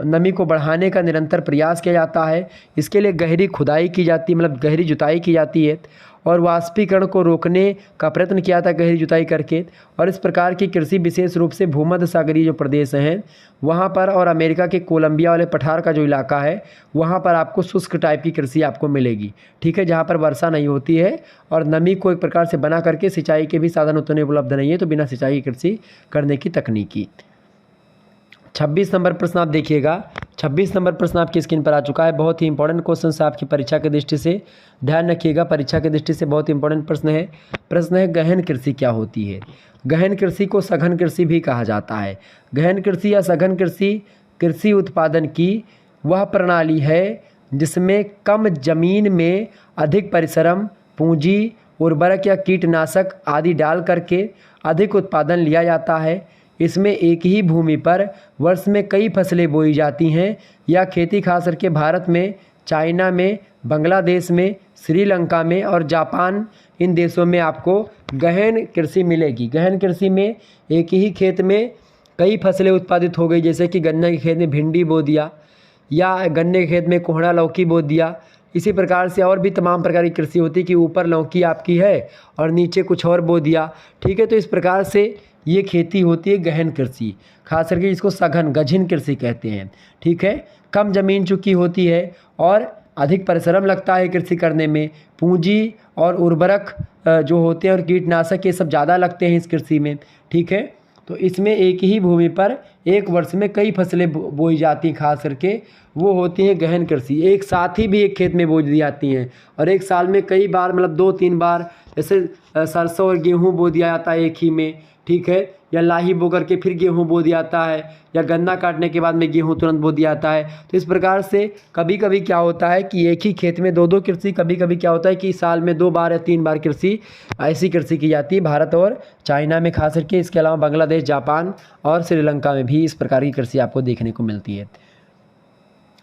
नमी को बढ़ाने का निरंतर प्रयास किया जाता है। इसके लिए गहरी खुदाई की जाती है, मतलब गहरी जुताई की जाती है और वाष्पीकरण को रोकने का प्रयत्न किया था गहरी जुताई करके। और इस प्रकार की कृषि विशेष रूप से भूमध्य सागरीय जो प्रदेश हैं वहाँ पर और अमेरिका के कोलंबिया वाले पठार का जो इलाका है वहाँ पर आपको शुष्क टाइप की कृषि आपको मिलेगी, ठीक है, जहाँ पर वर्षा नहीं होती है और नमी को एक प्रकार से बना करके सिंचाई के भी साधन उतने उपलब्ध नहीं है, तो बिना सिंचाई की कृषि करने की तकनीकी। 26 नंबर प्रश्न आप देखिएगा। 26 नंबर प्रश्न आपकी स्क्रीन पर आ चुका है। बहुत ही इंपॉर्टेंट क्वेश्चन है आपकी परीक्षा की दृष्टि से, ध्यान रखिएगा, परीक्षा की दृष्टि से बहुत इंपॉर्टेंट प्रश्न है। प्रश्न है गहन कृषि क्या होती है। गहन कृषि को सघन कृषि भी कहा जाता है। गहन कृषि या सघन कृषि कृषि उत्पादन की वह प्रणाली है जिसमें कम जमीन में अधिक परिश्रम, पूंजी, उर्वरक या कीटनाशक आदि डाल करके अधिक उत्पादन लिया जाता है। इसमें एक ही भूमि पर वर्ष में कई फसलें बोई जाती हैं। यह खेती खास करके भारत में, चाइना में, बांग्लादेश में, श्रीलंका में और जापान, इन देशों में आपको गहन कृषि मिलेगी। गहन कृषि में एक ही खेत में कई फसलें उत्पादित हो गई, जैसे कि गन्ने के खेत में भिंडी बो दिया या गन्ने के खेत में कोहड़ा लौकी बो दिया। इसी प्रकार से और भी तमाम प्रकार की कृषि होती है कि ऊपर लौकी आपकी है और नीचे कुछ और बो दिया, ठीक है। तो इस प्रकार से ये खेती होती है गहन कृषि, खास करके इसको सघन गहन कृषि कहते हैं, ठीक है। कम जमीन चूँकि होती है और अधिक परिश्रम लगता है कृषि करने में, पूंजी और उर्वरक जो होते हैं और कीटनाशक ये सब ज़्यादा लगते हैं इस कृषि में, ठीक है। तो इसमें एक ही भूमि पर एक वर्ष में कई फसलें बोई जाती हैं, खास करके वो होती हैं गहन कृषि। एक साथ ही भी एक खेत में बो दी जाती हैं और एक साल में कई बार, मतलब 2-3 बार, जैसे सरसों और गेहूँ बो दिया जाता है एक ही में, ठीक है, या लाही बो करके फिर गेहूँ बो दिया जाता है, या गन्ना काटने के बाद में गेहूँ तुरंत बो दिया जाता है। तो इस प्रकार से कभी कभी क्या होता है कि एक ही खेत में 2-2 कृषि, कभी कभी क्या होता है कि साल में 2 बार या 3 बार कृषि, ऐसी कृषि की जाती है भारत और चाइना में खास करके। इसके अलावा बांग्लादेश, जापान और श्रीलंका में भी इस प्रकार की कृषि आपको देखने को मिलती है।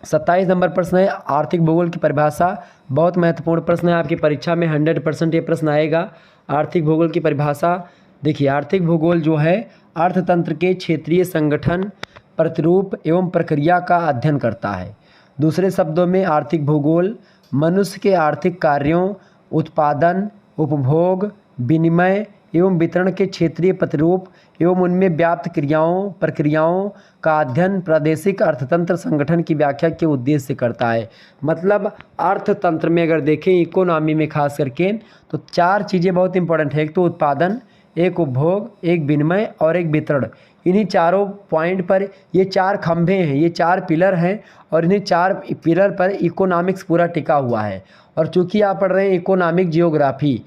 27 नंबर प्रश्न है आर्थिक भूगोल की परिभाषा। बहुत महत्वपूर्ण प्रश्न है, आपकी परीक्षा में 100% ये प्रश्न आएगा। आर्थिक भूगोल की परिभाषा देखिए, आर्थिक भूगोल जो है अर्थतंत्र के क्षेत्रीय संगठन, प्रतिरूप एवं प्रक्रिया का अध्ययन करता है। दूसरे शब्दों में आर्थिक भूगोल मनुष्य के आर्थिक कार्यों, उत्पादन, उपभोग, विनिमय एवं वितरण के क्षेत्रीय प्रतिरूप एवं उनमें व्याप्त क्रियाओं, प्रक्रियाओं का अध्ययन प्रादेशिक अर्थतंत्र संगठन की व्याख्या के उद्देश्य से करता है। मतलब अर्थतंत्र में अगर देखें, इकोनॉमी में खास करके, तो 4 चीज़ें बहुत इंपॉर्टेंट है। एक तो उत्पादन, एक उपभोग, एक विनिमय और एक वितरण। इन्हीं चारों पॉइंट पर ये 4 खंभे हैं, ये 4 पिलर हैं और इन्हीं 4 पिलर पर इकोनॉमिक्स पूरा टिका हुआ है। और चूंकि आप पढ़ रहे हैं इकोनॉमिक जियोग्राफी,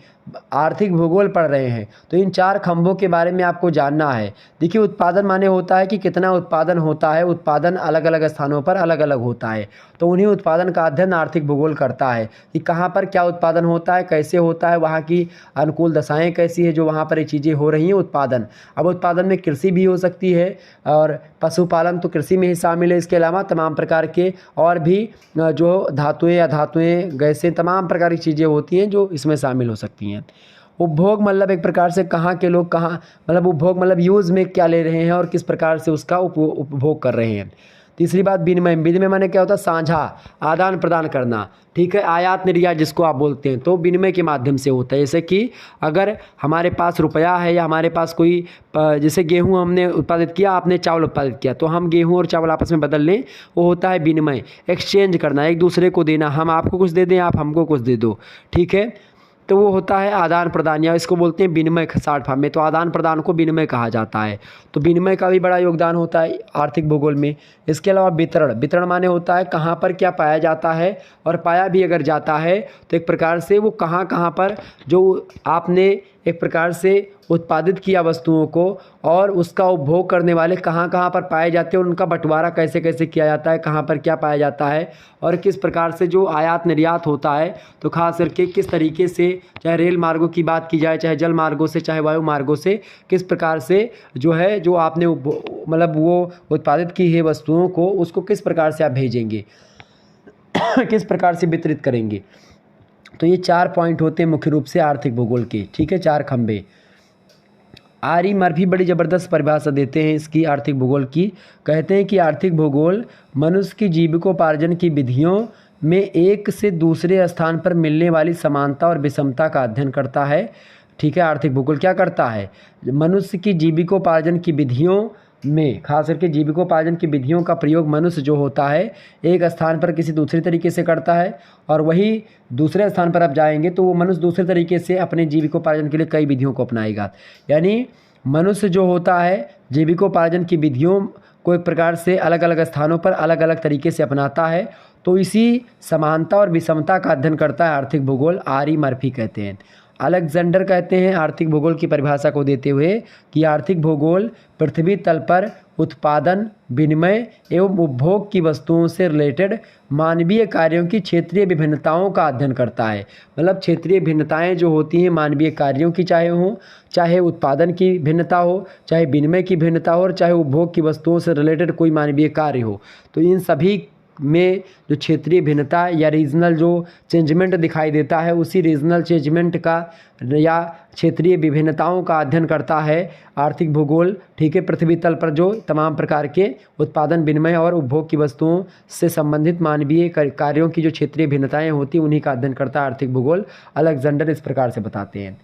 आर्थिक भूगोल पढ़ रहे हैं, तो इन 4 खंभों के बारे में आपको जानना है। देखिए, उत्पादन माने होता है कि कितना उत्पादन होता है, उत्पादन अलग अलग स्थानों पर अलग अलग होता है, तो उन्हीं उत्पादन का अध्ययन आर्थिक भूगोल करता है कि कहाँ पर क्या उत्पादन होता है, कैसे होता है, वहाँ की अनुकूल दशाएँ कैसी है जो वहाँ पर ये चीज़ें हो रही हैं। उत्पादन, अब उत्पादन में कृषि भी हो सकती है और पशुपालन तो कृषि में ही शामिल है। इसके अलावा तमाम प्रकार के और भी जो धातुएँ, अधातुएँ, गैसें, तमाम प्रकार की चीज़ें होती हैं जो इसमें शामिल हो सकती हैं। उपभोग मतलब एक प्रकार से कहाँ के लोग कहाँ, मतलब उपभोग मतलब यूज़ में क्या ले रहे हैं और किस प्रकार से उसका उपभोग कर रहे हैं। तीसरी बात विनिमय। विनिमय माने क्या होता है, साझा, आदान प्रदान करना, ठीक है, आयात निर्यात जिसको आप बोलते हैं, तो विनिमय के माध्यम से होता है। जैसे कि अगर हमारे पास रुपया है या हमारे पास कोई, जैसे गेहूं हमने उत्पादित किया, आपने चावल उत्पादित किया, तो हम गेहूं और चावल आपस में बदल लें, वो होता है विनिमय। एक्सचेंज करना, एक दूसरे को देना, हम आपको कुछ दे दें, आप हमको कुछ दे दो, ठीक है, तो वो होता है आदान प्रदान, या इसको बोलते हैं विनिमय शॉर्ट फॉर्म में। तो आदान प्रदान को विनिमय कहा जाता है। तो विनिमय का भी बड़ा योगदान होता है आर्थिक भूगोल में। इसके अलावा वितरण। वितरण माने होता है कहाँ पर क्या पाया जाता है, और पाया भी अगर जाता है तो एक प्रकार से वो कहाँ कहाँ पर जो आपने एक प्रकार से उत्पादित किया वस्तुओं को और उसका उपभोग करने वाले कहाँ कहाँ पर पाए जाते हैं, उनका बंटवारा कैसे कैसे किया जाता है, कहाँ पर क्या पाया जाता है और किस प्रकार से जो आयात निर्यात होता है तो खास करके किस तरीके से, चाहे रेल मार्गों की बात की जाए, चाहे जल मार्गों से, चाहे वायु मार्गों से, किस प्रकार से जो है जो आपने मतलब वो उत्पादित की है वस्तुओं को उसको किस प्रकार से आप भेजेंगे किस प्रकार से वितरित करेंगे। तो ये 4 पॉइंट होते हैं मुख्य रूप से आर्थिक भूगोल के, ठीक है, 4 खंभे। आर ई मर्फी बड़ी ज़बरदस्त परिभाषा देते हैं इसकी आर्थिक भूगोल की। कहते हैं कि आर्थिक भूगोल मनुष्य की जीविकोपार्जन की विधियों में एक से दूसरे स्थान पर मिलने वाली समानता और विषमता का अध्ययन करता है, ठीक है। आर्थिक भूगोल क्या करता है, मनुष्य की जीविकोपार्जन की विधियों में, खास करके जीविकोपार्जन की विधियों का प्रयोग मनुष्य जो होता है एक स्थान पर किसी दूसरे तरीके से करता है और वही दूसरे स्थान पर आप जाएंगे तो वो मनुष्य दूसरे तरीके से अपने जीविकोपार्जन के लिए कई विधियों को अपनाएगा। यानी मनुष्य जो होता है जीविकोपार्जन की विधियों को एक प्रकार से अलग अलग स्थानों पर अलग अलग तरीके से अपनाता है। तो इसी समानता और विषमता का अध्ययन करता है आर्थिक भूगोल, आर ई मर्फी कहते हैं। अलेक्जेंडर कहते हैं आर्थिक भूगोल की परिभाषा को देते हुए कि आर्थिक भूगोल पृथ्वी तल पर उत्पादन, विनिमय एवं उपभोग की वस्तुओं से रिलेटेड मानवीय कार्यों की क्षेत्रीय विभिन्नताओं का अध्ययन करता है। मतलब क्षेत्रीय भिन्नताएं जो होती हैं मानवीय कार्यों की, चाहे उत्पादन की भिन्नता हो, चाहे विनिमय की भिन्नता हो और चाहे उपभोग की वस्तुओं से रिलेटेड कोई मानवीय कार्य हो, तो इन सभी में जो क्षेत्रीय भिन्नता या रीजनल जो चेंजमेंट दिखाई देता है उसी रीजनल चेंजमेंट का या क्षेत्रीय विभिन्नताओं का अध्ययन करता है आर्थिक भूगोल, ठीक है। पृथ्वी तल पर जो तमाम प्रकार के उत्पादन, विनिमय और उपभोग की वस्तुओं से संबंधित मानवीय कार्यों की जो क्षेत्रीय भिन्नताएं होती हैं उन्हीं का अध्ययन करता है आर्थिक भूगोल। अलेक्जेंडर इस प्रकार से बताते हैं।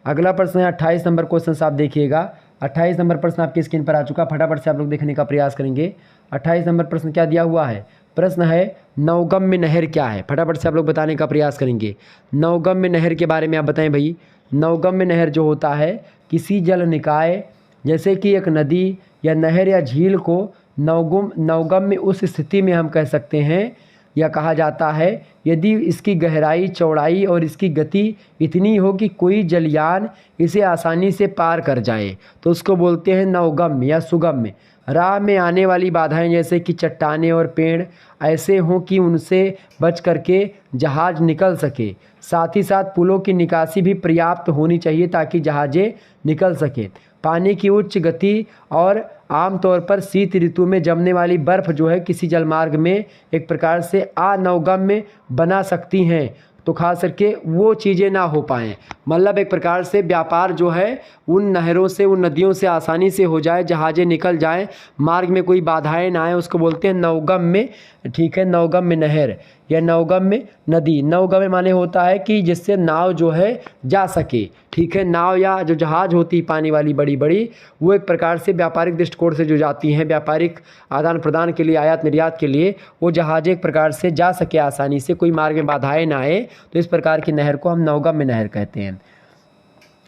अगला प्रश्न है 28 नंबर क्वेश्चन आप देखिएगा। 28 नंबर प्रश्न आपकी स्क्रीन पर आ चुका, फटाफट से आप लोग देखने का प्रयास करेंगे। 28 नंबर प्रश्न क्या दिया हुआ है, प्रश्न है नवगम्य नहर क्या है, फटाफट से आप लोग बताने का प्रयास करेंगे। नवगम्य नहर के बारे में आप बताएं भाई। नवगम्य नहर जो होता है किसी जल निकाय जैसे कि एक नदी या नहर या झील को नवगम्य उस स्थिति में हम कह सकते हैं या कहा जाता है यदि इसकी गहराई, चौड़ाई और इसकी गति इतनी हो कि कोई जलयान इसे आसानी से पार कर जाए तो उसको बोलते हैं नवगम्य या सुगम्य। राह में आने वाली बाधाएं जैसे कि चट्टानें और पेड़ ऐसे हों कि उनसे बच करके जहाज़ निकल सके। साथ ही साथ पुलों की निकासी भी पर्याप्त होनी चाहिए ताकि जहाज़ें निकल सके। पानी की उच्च गति और आमतौर पर शीत ऋतु में जमने वाली बर्फ़ जो है किसी जलमार्ग में एक प्रकार से अनवगम्य बना सकती हैं तो खास करके वो चीज़ें ना हो पाएँ। मतलब एक प्रकार से व्यापार जो है उन नहरों से, उन नदियों से आसानी से हो जाए, जहाज़ें निकल जाएं, मार्ग में कोई बाधाएं ना आए, उसको बोलते हैं नवगम्य, ठीक है, नवगम्य नहर या नवगम्य नदी। नवगम्य माने होता है कि जिससे नाव जो है जा सके, ठीक है। नाव या जो जहाज़ होती है पानी वाली बड़ी बड़ी, वो एक प्रकार से व्यापारिक दृष्टिकोण से जो जाती हैं, व्यापारिक आदान प्रदान के लिए, आयात निर्यात के लिए, वो जहाज़ एक प्रकार से जा सके आसानी से, कोई मार्ग में बाधाएं ना आए, तो इस प्रकार की नहर को हम नवगम्य नहर कहते हैं।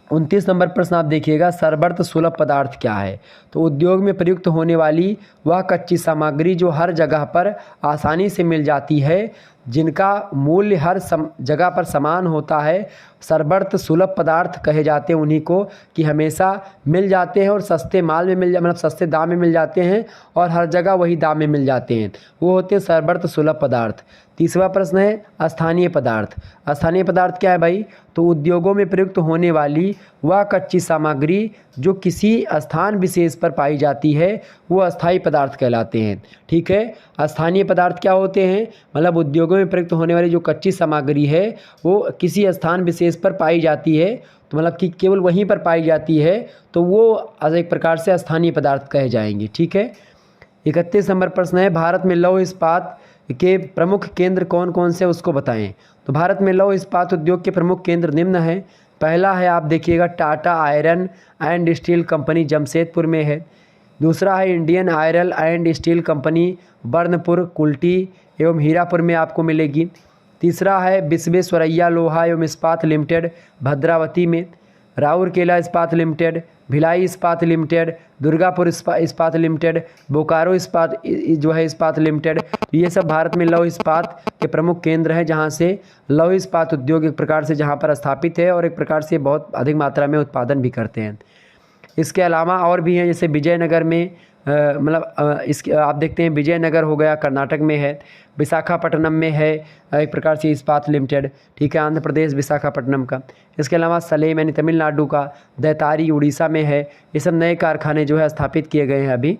29 नंबर प्रश्न आप देखिएगा, सरवर्त सुलभ पदार्थ क्या है। तो उद्योग में प्रयुक्त होने वाली वह कच्ची सामग्री जो हर जगह पर आसानी से मिल जाती है, जिनका मूल्य हर जगह पर समान होता है, सरवर्त सुलभ पदार्थ कहे जाते हैं उन्हीं को कि हमेशा मिल जाते हैं और सस्ते माल में मतलब सस्ते दाम में मिल जाते हैं और हर जगह वही दाम में मिल जाते हैं, वो होते हैं सरवर्त सुलभ पदार्थ। तीसरा प्रश्न है स्थानीय पदार्थ। स्थानीय पदार्थ क्या है भाई, तो उद्योगों में प्रयुक्त होने वाली वह कच्ची सामग्री जो किसी स्थान विशेष पर पाई जाती है वो अस्थायी पदार्थ कहलाते हैं, ठीक है। स्थानीय पदार्थ क्या होते हैं, मतलब उद्योगों में प्रयुक्त होने वाली जो कच्ची सामग्री है वो किसी स्थान विशेष पर पाई जाती है, तो मतलब कि केवल वहीं पर पाई जाती है, तो वो एक प्रकार से स्थानीय पदार्थ कहे जाएंगे, ठीक है। 31 नंबर प्रश्न है, भारत में लौह इस्पात के प्रमुख केंद्र कौन कौन से उसको बताएं। तो भारत में लौह इस्पात उद्योग के प्रमुख केंद्र निम्न हैं। पहला है आप देखिएगा Tata iron and steel company Jamshedpur में है। दूसरा है Indian iron and steel company Burnpur, Kulti एवं हीरापुर में आपको मिलेगी। तीसरा है विश्वेश्वरैया लोहा एवं इस्पात लिमिटेड भद्रावती में। राउरकेला इस्पात लिमिटेड भिलाई इस्पात लिमिटेड, दुर्गापुर इस्पात लिमिटेड, बोकारो इस्पात जो है इस्पात लिमिटेड। तो ये सब भारत में लौह इस्पात के प्रमुख केंद्र हैं, जहाँ से लौह इस्पात उद्योग एक प्रकार से जहाँ पर स्थापित है और एक प्रकार से बहुत अधिक मात्रा में उत्पादन भी करते हैं। इसके अलावा और भी हैं, जैसे विजयनगर में इसके आप देखते हैं, विजयनगर हो गया कर्नाटक में है, विशाखापट्टनम में है एक प्रकार से इस्पात लिमिटेड, ठीक है, आंध्र प्रदेश विशाखापट्टनम का। इसके अलावा सलेम यानी तमिलनाडु का, दैतारी उड़ीसा में है। ये सब नए कारखाने जो है स्थापित किए गए हैं अभी।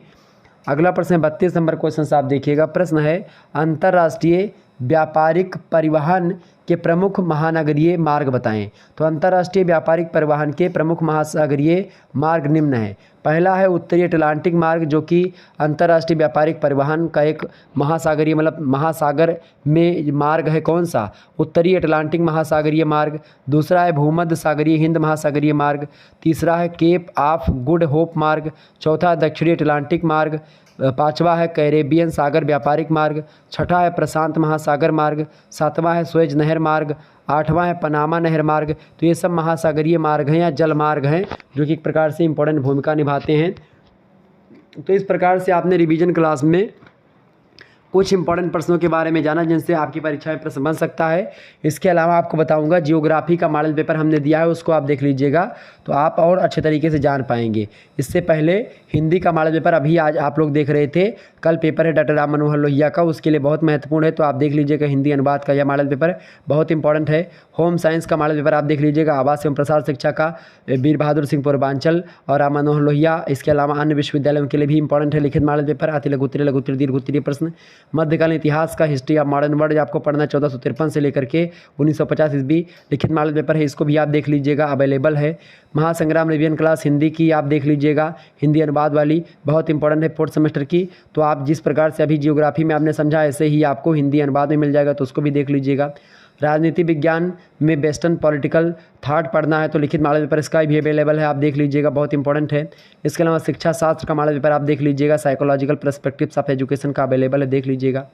अगला प्रश्न 32 नंबर क्वेश्चन आप देखिएगा। प्रश्न है अंतर्राष्ट्रीय व्यापारिक परिवहन के प्रमुख महासागरीय मार्ग बताएं। तो अंतर्राष्ट्रीय व्यापारिक परिवहन के प्रमुख महासागरीय मार्ग निम्न है। पहला है उत्तरी अटलांटिक मार्ग, जो कि अंतर्राष्ट्रीय व्यापारिक परिवहन का एक महासागरीय महासागर में मार्ग है। कौन सा? उत्तरी अटलांटिक महासागरीय मार्ग। दूसरा है भूमध्य सागरीय हिंद महासागरीय मार्ग। तीसरा है केप ऑफ गुड होप मार्ग। चौथा दक्षिणी अटलांटिक मार्ग। पांचवा है कैरेबियन सागर व्यापारिक मार्ग। छठा है प्रशांत महासागर मार्ग। सातवां है स्वेज नहर मार्ग। आठवां है पनामा नहर मार्ग। तो ये सब महासागरीय मार्ग हैं या जल मार्ग हैं, जो कि एक प्रकार से इंपॉर्टेंट भूमिका निभाते हैं। तो इस प्रकार से आपने रिवीजन क्लास में कुछ इंपॉर्टेंट प्रश्नों के बारे में जाना, जिनसे आपकी परीक्षा में प्रश्न बन सकता है। इसके अलावा आपको बताऊंगा जियोग्राफी का मॉडल पेपर हमने दिया है, उसको आप देख लीजिएगा, तो आप और अच्छे तरीके से जान पाएंगे। इससे पहले हिंदी का मॉडल पेपर अभी आज आप लोग देख रहे थे, कल पेपर है डॉक्टर राम मनोहर लोहिया का, उसके लिए बहुत महत्वपूर्ण है, तो आप देख लीजिएगा। हिंदी अनुवाद का यह मॉडल पेपर बहुत इंपॉर्टेंट है। होम साइंस का मॉडल पेपर आप देख लीजिएगा, आवास एवं प्रसार शिक्षा का वीर बहादुर सिंह पूर्वांचल और राम मनोहर लोहिया। इसके अलावा अन्य विश्वविद्यालयों के लिए भी इंपॉर्टेंट है लिखित मॉडल पेपर, अति लघु उत्तरीय, लघु उत्तरीय, दीर्घ उत्तरीय प्रश्न। मध्यकालीन इतिहास का हिस्ट्री ऑफ मॉडर्न वर्ल्ड आपको पढ़ना 1453 से लेकर के 1950 ईस्वी लिखित मॉडल पेपर है, इसको भी आप देख लीजिएगा, अवेलेबल है। महासंग्राम रिवीजन क्लास हिंदी की आप देख लीजिएगा, हिंदी अनुवाद वाली बहुत इंपॉर्टेंट है 4th सेमेस्टर की। तो आप जिस प्रकार से अभी जियोग्राफी में आपने समझा, ऐसे ही आपको हिंदी अनुवाद में मिल जाएगा, तो उसको भी देख लीजिएगा। राजनीति विज्ञान में वेस्टर्न पॉलिटिकल थॉट पढ़ना है तो लिखित मॉडल पेपर इसका भी अवेलेबल है, आप देख लीजिएगा, बहुत इंपॉर्टेंट है। इसके अलावा शिक्षा शास्त्र का मॉडल पेपर आप देख लीजिएगा, साइकोलॉजिकल पर्सपेक्टिव्स ऑफ एजुकेशन का अवेलेबल है, देख लीजिएगा।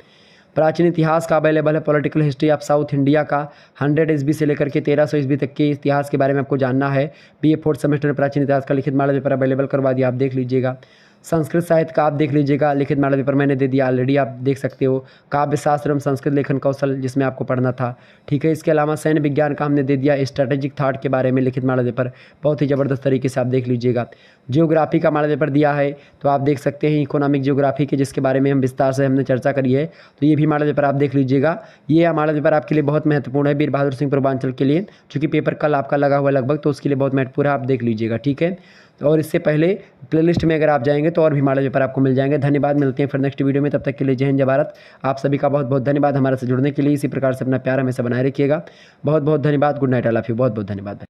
प्राचीन इतिहास का अवेलेबल है, political history of south India का 100 ईस्वी से लेकर के 1300 ईस्वी तक के इतिहास के बारे में आपको जानना है। BA 4th सेमेस्टर में प्राचीन इतिहास का लिखित मॉडल पेपर अवेलेबल करवा दिया, आप देख लीजिएगा। संस्कृत साहित्य का आप देख लीजिएगा, लिखित मॉडल पेपर मैंने दे दिया ऑलरेडी, आप देख सकते हो। काव्य शास्त्र एवं संस्कृत लेखन कौशल, जिसमें आपको पढ़ना था, ठीक है। इसके अलावा सैन्य विज्ञान का हमने दे दिया, स्ट्रेटेजिक थॉट के बारे में लिखित मॉडल पेपर बहुत ही ज़बरदस्त तरीके से आप देख लीजिएगा। जियोग्राफी का मॉडल पेपर दिया है, तो आप देख सकते हैं इकोनॉमिक जियोग्राफी के, जिसके बारे में हम विस्तार से हमने चर्चा करी है, तो ये भी मॉडल पेपर आप देख लीजिएगा। ये मॉडल पेपर आपके लिए बहुत महत्वपूर्ण है वीर बहादुर सिंह पूर्वांचल के लिए, चूँकि पेपर कल आपका लगा हुआ लगभग, तो उसके लिए बहुत महत्वपूर्ण है, आप देख लीजिएगा, ठीक है। और इससे पहले प्लेलिस्ट में अगर आप जाएंगे तो और भी मॉडल पेपर आपको मिल जाएंगे। धन्यवाद, मिलते हैं फिर नेक्स्ट वीडियो में, तब तक के लिए जय हिंद जय भारत। आप सभी का बहुत बहुत धन्यवाद हमारे से जुड़ने के लिए। इसी प्रकार से अपना प्यार हमेशा बनाए रखिएगा। बहुत बहुत धन्यवाद। Good night, I love you. बहुत बहुत धन्यवाद।